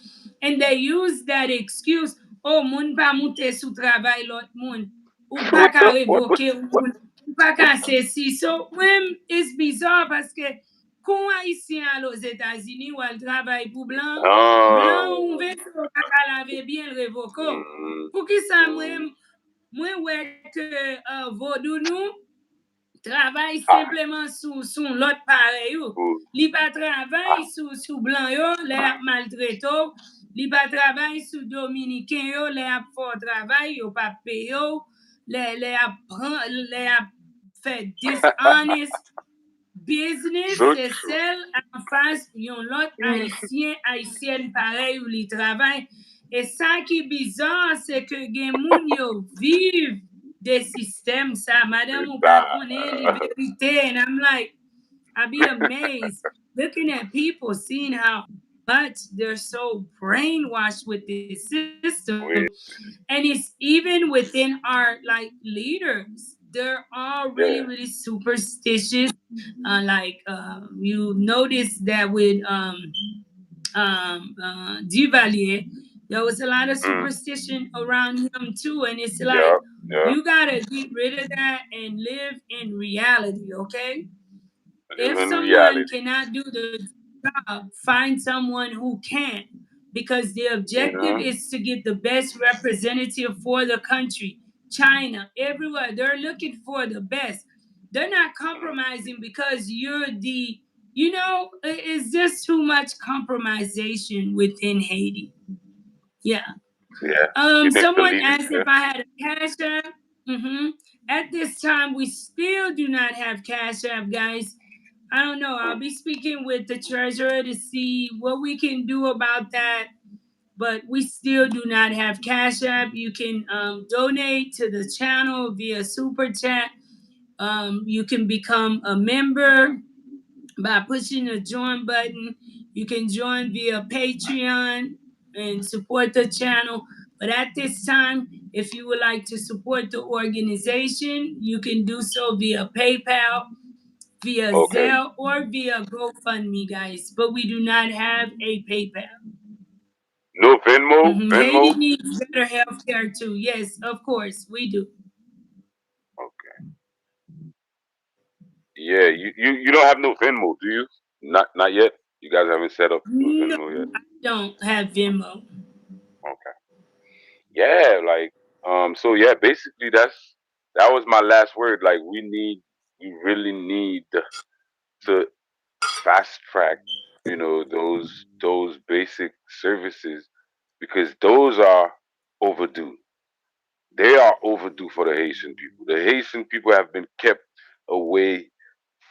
And they use that excuse. Oh, moun pa moute sou travay lot moun. Ou pa What ka the revoke ou moun. Ou pa ka se si. So, when it's bizarre paske kou Haitien al os Etats-Unis ou al travay pou blanc, blanc ou Oh. ve so pa ka lave bien l revoko. Mm. Pou ki sa Mm. mwen wè ke vodou nou, travay Ah. simplement sou lot pare yo. Good. Li pa travay Ah. sou blan yo, le ap maltreto. Li pa travay sou dominiken yo, le ap fò travay, yo pa pe yo. Le ap fè dishonest business, So se true. sel an fas yon lot haisyen, haisyen parey ou li travay. E sa ki bizar, se ke gen moun yo viv des systèmes ça. Madame C'est ou pas ça. connaît les vérités. And I'm like, I be amazed looking at people, seeing how much they're so brainwashed with this system. Oui, And it's even within our like leaders. They're all really, yeah. really superstitious. You notice that with Duvalier, there was a lot of Mm, superstition around him too. And it's yeah, like, yeah. you gotta get rid of that and live in reality, okay? Live If in someone reality. cannot do the job, find someone who can, because the objective Hmm. is to get the best representative for the country. China, everywhere, they're looking for the best. They're not compromising because you're the, it's just too much compromisation within Haiti. Yeah. Yeah. You think the Someone leaders? asked Yeah. if I had a cash app. hmm At this time, we still do not have cash app, guys. I don't know. I'll Mm, be speaking with the treasurer to see what we can do about that. But we still do not have cash app. You can donate to the channel via super chat. You can become a member by pushing the join button. You can join via Patreon and support the channel. But at this time, if you would like to support the organization, you can do so via PayPal, via okay. Zelle, or via GoFundMe, guys. But we do not have a PayPal. No Venmo? Haiti Venmo? needs better health care too. Yes, of course, we do. Okay. Yeah, you don't have no Venmo, do you? Not yet. You guys haven't set up no No, Venmo yet. I don't have Venmo. Okay. Yeah, like so yeah, basically that was my last word. Like we really need to fast track, those basic services because those are overdue. They are overdue for the Haitian people. The Haitian people have been kept away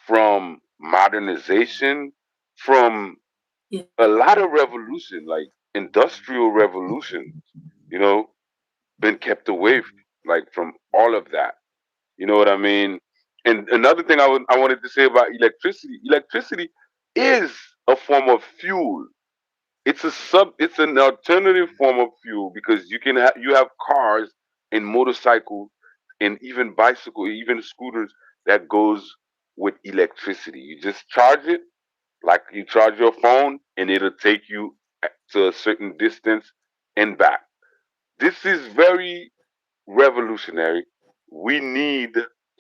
from modernization, from Yeah. a lot of revolution, like industrial revolution, you know, been kept away like from all of that. You know what I mean? And another thing I wanted to say about electricity, electricity is a form of fuel. It's an alternative form of fuel because you have cars and motorcycles and even bicycle, even scooters that goes with electricity. You just charge it like you charge your phone and it'll take you to a certain distance and back. This is very revolutionary. We need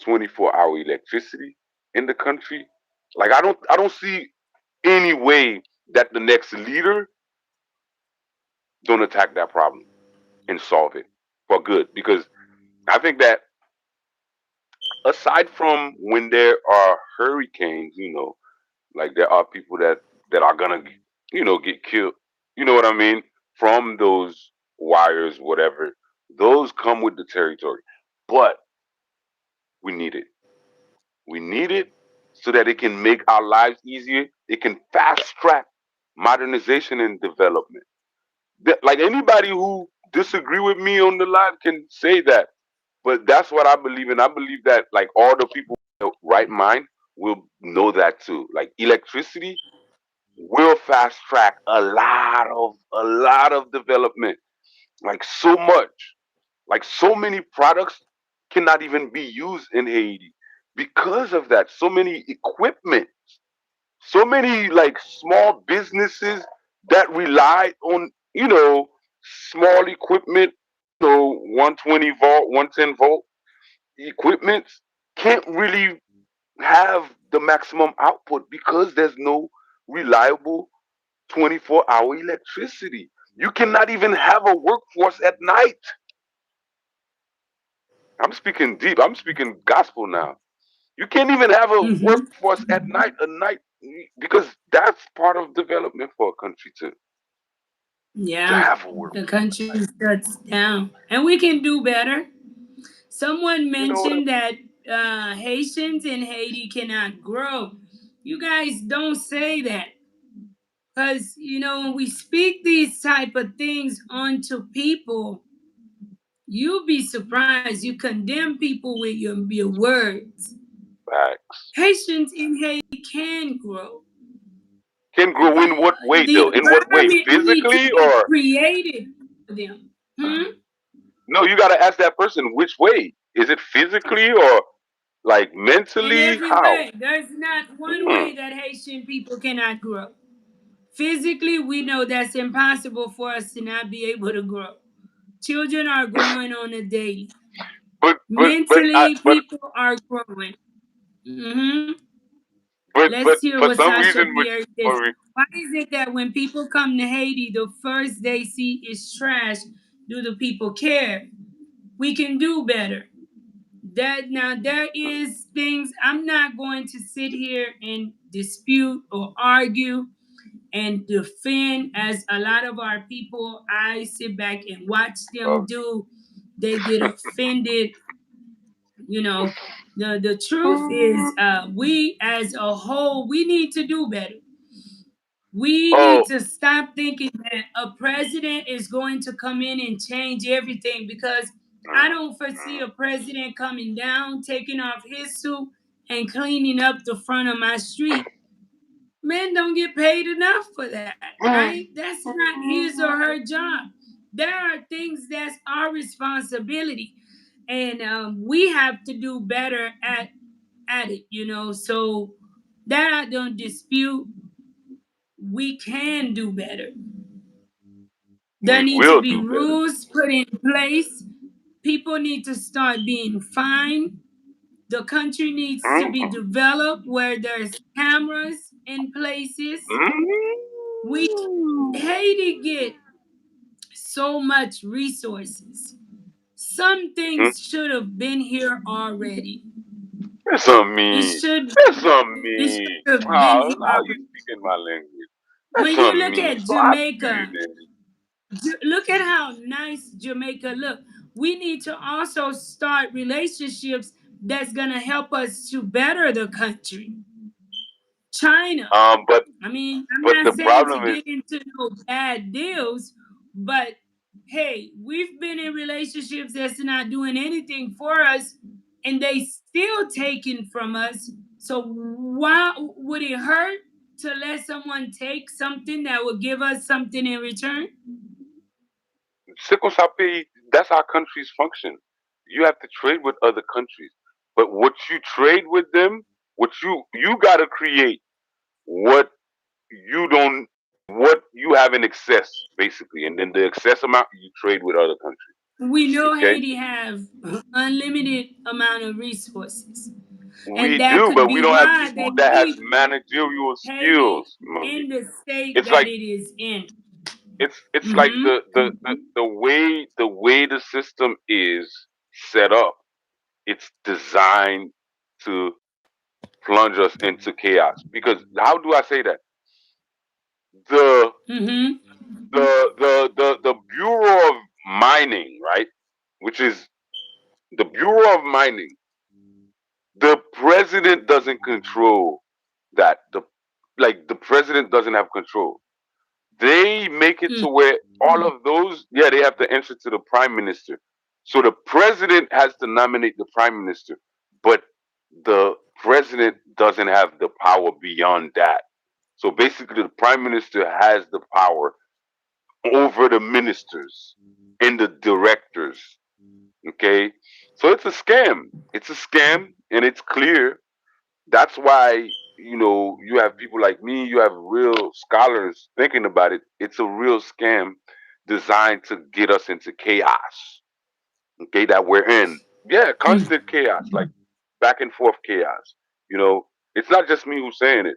24-hour electricity in the country. Like I don't see any way that the next leader don't attack that problem and solve it for good. Because I think that aside from when there are hurricanes, like there are people that are gonna, get killed. You know what I mean? From those wires, whatever. Those come with the territory. But we need it. We need it so that it can make our lives easier. It can fast track modernization and development. Like anybody who disagree with me on the line can say that, but that's what I believe in. I believe that like all the people with the right mind will know that too. Like electricity will fast track a lot of development. Like so much. Like so many products cannot even be used in Haiti because of that. So many equipment, so many like small businesses that rely on small equipment, 120 volt, 110 volt equipment can't really have the maximum output because there's no reliable 24-hour electricity. You cannot even have a workforce at night. I'm speaking deep. I'm speaking gospel now. You can't even have a hmm workforce at night, a night, because that's part of development for a country to Yeah. have a work. The country shuts down. And we can do better. Someone You know what I mentioned that Haitians in Haiti cannot grow. You guys don't say that. Because, when we speak these type of things onto people, You'll be surprised. You condemn people with your words. Facts. Haitians in Haiti can grow. Can grow in what way The though? In what way? environment needs to Physically be or created for them. Hmm? no? You gotta ask that person which way. Is it physically or like In mentally? every How? way. There's not one Hmm. way that Haitian people cannot grow. Physically, we know that's impossible for us to not be able to grow. Children are growing on a daily. But Mentally, people are growing. Hmm. Let's but hear for what some Sasha reason, Pierre says. Why is it that when people come to Haiti, the first they see is trash? Do the people care? We can do better. That now there is things I'm not going to sit here and dispute or argue and defend as a lot of our people I sit back and watch them do. They get offended, you know. The truth is we as a whole we need to do better. We need oh, to stop thinking that a president is going to come in and change everything because I mm, don't foresee a president coming down, taking off his suit, and cleaning up the front of my street. Men don't get paid enough for that, right? mm, That's not his or her job. There are things that's our responsibility, and we have to do better at it. So that I don't dispute. We can do better. There we need to will be do better. rules put in place. People need to start being fined. The country needs to be Mm, developed where there's cameras in places. We mm. Haiti get so much resources. Some Hmm? things should have been here already. That's on It me. should That's on it should me. have been How here how you already. speaking my language? That's When you on look me. at So I feel you, Jamaica, Danny. look at how nice Jamaica look. We need to also start relationships that's gonna help us to better the country. China. Um, but I mean, I'm but not the saying to problem is get into no bad deals, but hey, we've been in relationships that's not doing anything for us, and they still taking from us. So why would it hurt to let someone take something that will give us something in return? Sickle Sapi, that's how countries function. You have to trade with other countries. But what you trade with them, what you gotta create what you don't what you have in excess, basically. And then the excess amount you trade with other countries. We know Okay? Haiti have unlimited amount of resources, and We that do, could but we be don't have why people they that has keep managerial Haiti skills, Marie. in the state It's that like it is in. it's like Hmm. the way the system is set up, it's designed to plunge us into chaos. Because how do I say that? The Hmm. the Bureau of Mining, right? Which is the Bureau of Mining. The president doesn't control that. The president doesn't have control. They make it to where all of those, yeah, they have to answer to the prime minister. So the president has to nominate the prime minister, but the president doesn't have the power beyond that. So basically, the prime minister has the power over the ministers and the directors. Okay, so it's a scam. It's a scam, and it's clear. That's why you have people like me. You have real scholars thinking about it. It's a real scam designed to get us into chaos. Okay, that we're in. Yeah, constant chaos, like back and forth chaos. It's not just me who's saying it.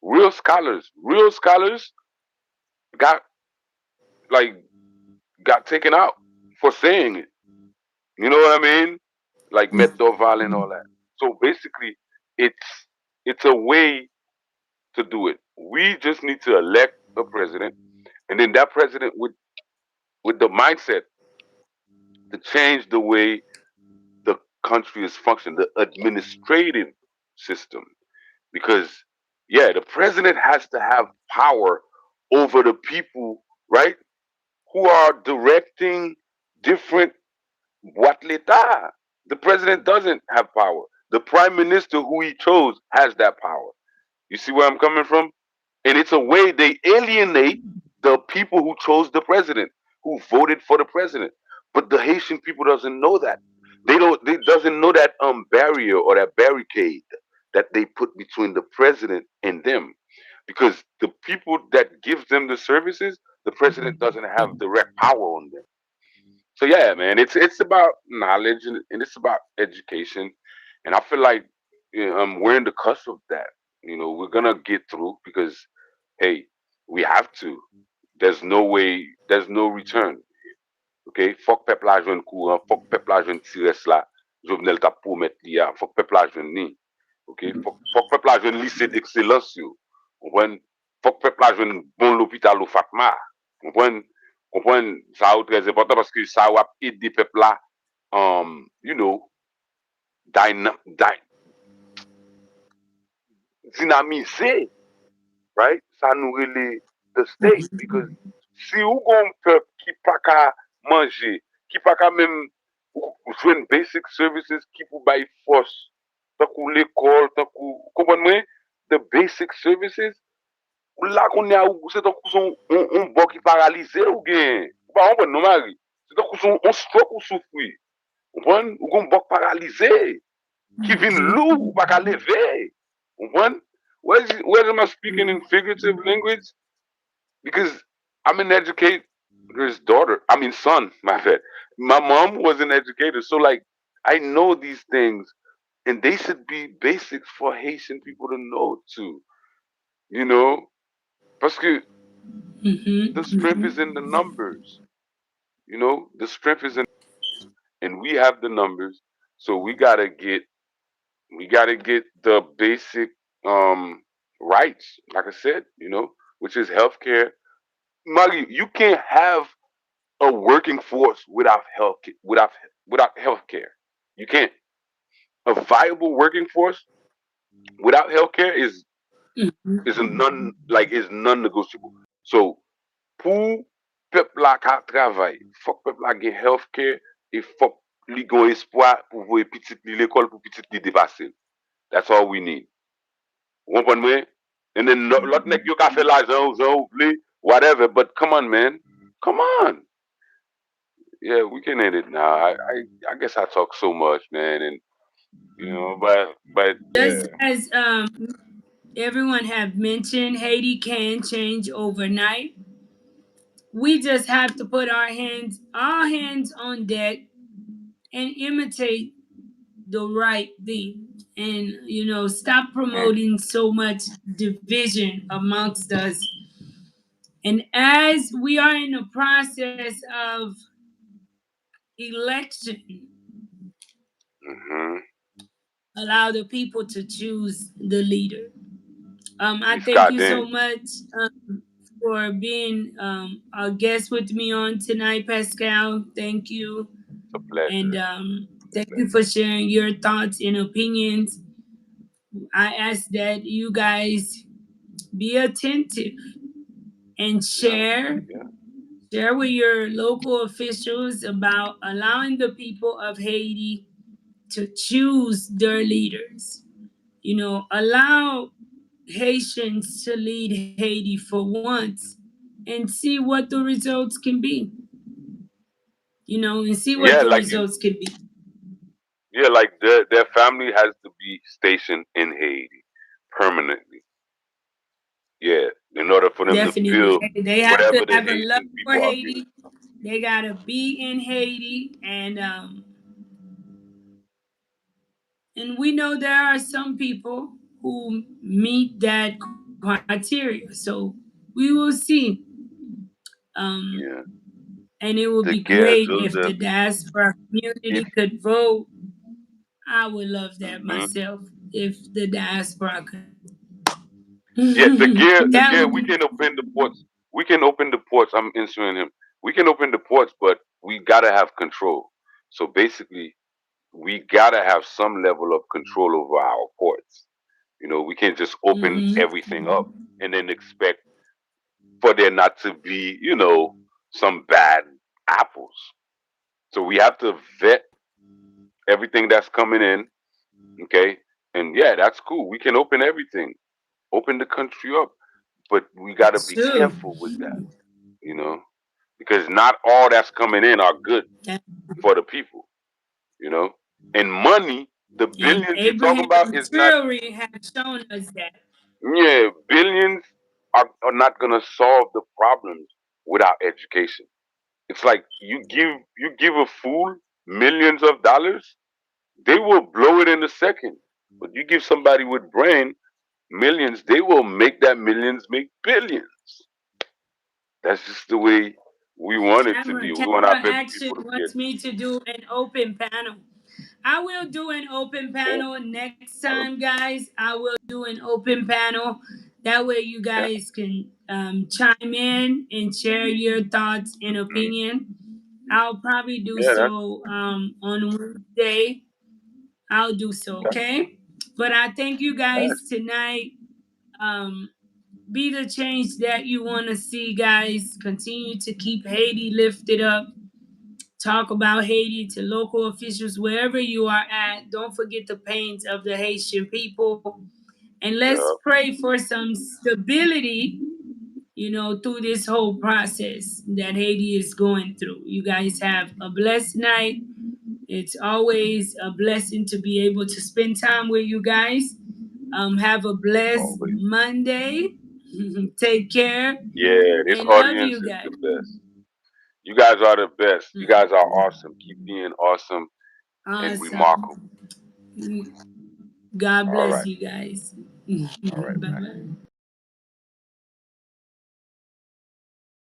Real scholars got like got taken out for saying it. You know what I mean? Like Met Doval and all that. So basically, it's it's a way to do it. We just need to elect a president, and then that president with the mindset to change the way the country is functioning, the administrative system. Because yeah, the president has to have power over the people, right? Who are directing different What l'État? The president doesn't have power. The prime minister who he chose has that power. You see where I'm coming from? And it's a way they alienate the people who chose the president, who voted for the president. But the Haitian people doesn't know that. They doesn't know that barrier or that barricade that they put between the president and them. Because the people that give them the services, the president doesn't have direct power on them. So yeah, man, it's about knowledge and it's about education, and I feel like we're in the cusp of that. We're gonna get through because hey, we have to. There's no way. There's no return. Okay, fok pepl la jwen kouran, fok pepl la jwen tires la, Jovenel tap pou met li ya, fok pepl la jwen ni. Ok, fok pepl la jwen lise d'excellence yo. Kompwen, fok pepl la jwen bon l'hôpital ou Fatma. Kompwen, kompwen, sa ou trez important paske sa ou ap ede pepl la, you know, dyna, dy, dinamize, right? Ça nous relate the state because si ou gon peuple qui pas qu'à manger, qui pas qu'à même joindre basic services qui pour bay force, tant que l'école, tant que comprenez the basic services là qu'on est à ou c'est tant que son on bon qui paralysé ou bien pas on non mari c'est tant que son on stroke ou souffrir comprenez ou gon bon paralysé qui vient lourd ou pas qu'à lever comprenez where am I speaking in figurative language because I'm an educator's daughter. I mean, son. My bad. My mom was an educator, so like I know these things, and they should be basics for Haitian people to know too. You know, parce que the strength is in the numbers. The strength is in, and we have the numbers, so we gotta get the basic rights, like I said, which is healthcare. Mari, you can't have a working force without healthcare. You can't. A viable working force without healthcare is a non-negotiable. So pour peuple la ka travail, faut peuple la gen healthcare et faut li gon espoir pour voyer petit li l'école pour petit li dépasser. That's all we need. Vous comprenez? And then l'autre nèg yo ka fait l'argent, ou vle, whatever, but come on man. Come on. Yeah, we can end it now. I guess I talk so much, man, and but yeah, Just as everyone have mentioned, Haiti can change overnight. We just have to put our hands on deck, and imitate the right thing. And stop mm, promoting so much division amongst us. And as we are in the process of election, mm-hmm. allow the people to choose the leader. I He's thank you so goddamn. much for being a guest with me on tonight, Pascal. Thank you. It's a pleasure. And thank you for sharing your thoughts and opinions. I ask that you guys be attentive and Yeah, yeah, share with your local officials about allowing the people of Haiti to choose their leaders. Allow Haitians to lead Haiti for once and see what the results can be. And see what yeah. the Like you, results can be. yeah, like their family has to be stationed in Haiti permanently. Yeah, in order for them to Definitely. feel They have to whatever the have a love Haitian for people are feeling. Haiti. They gotta be in Haiti, and we know there are some people who meet that criteria. So we will see. Um, Yeah, and it would the be guerre great to if the diaspora if community could vote. I would love that hmm myself if the diaspora could. yeah, the That gear. would We be can open the ports. We can open the ports. I'm answering him. We can open the ports, but we gotta have control. So basically, we gotta have some level of control over our ports. We can't just open everything up and then expect for there not to be, some bad apples. So we have to vet everything that's coming in, okay? And yeah, that's cool. We can open everything, open the country up, but we got to be Sure. careful with that, you know, because not all that's coming in are good That- for the people, you know. And money, the And billions you're talking about Abraham is not. Traore has shown us that. Yeah, billions are not gonna solve the problems without education. It's like you give a fool millions of dollars, they will blow it in a second. But you give somebody with brain millions, they will make that millions make billions. That's just the way we want it to be. We want our Camera people Action to get. wants me to do an open panel. I will do an open Yeah, panel next time, guys. I will do an open panel. That way, you yeah, guys can chime in and share your thoughts and mm, opinion. I'll probably do yeah. That's so on Wednesday. I'll do so, okay. okay? But I thank you guys Nice. tonight. Um, be the change that you want to see, guys. Continue to keep Haiti lifted up. Talk about Haiti to local officials wherever you are at. Don't forget the pains of the Haitian people. And let's Yeah. pray for some stability, through this whole process that Haiti is going through. You guys have a blessed night. It's always a blessing to be able to spend time with you guys. Have a blessed Always. Monday. Take care Yeah, this and love audience you is the guys. best. You guys are the best. You guys are awesome. Keep being awesome and remarkable. Awesome. God All bless right. you guys. All right. Bye bye.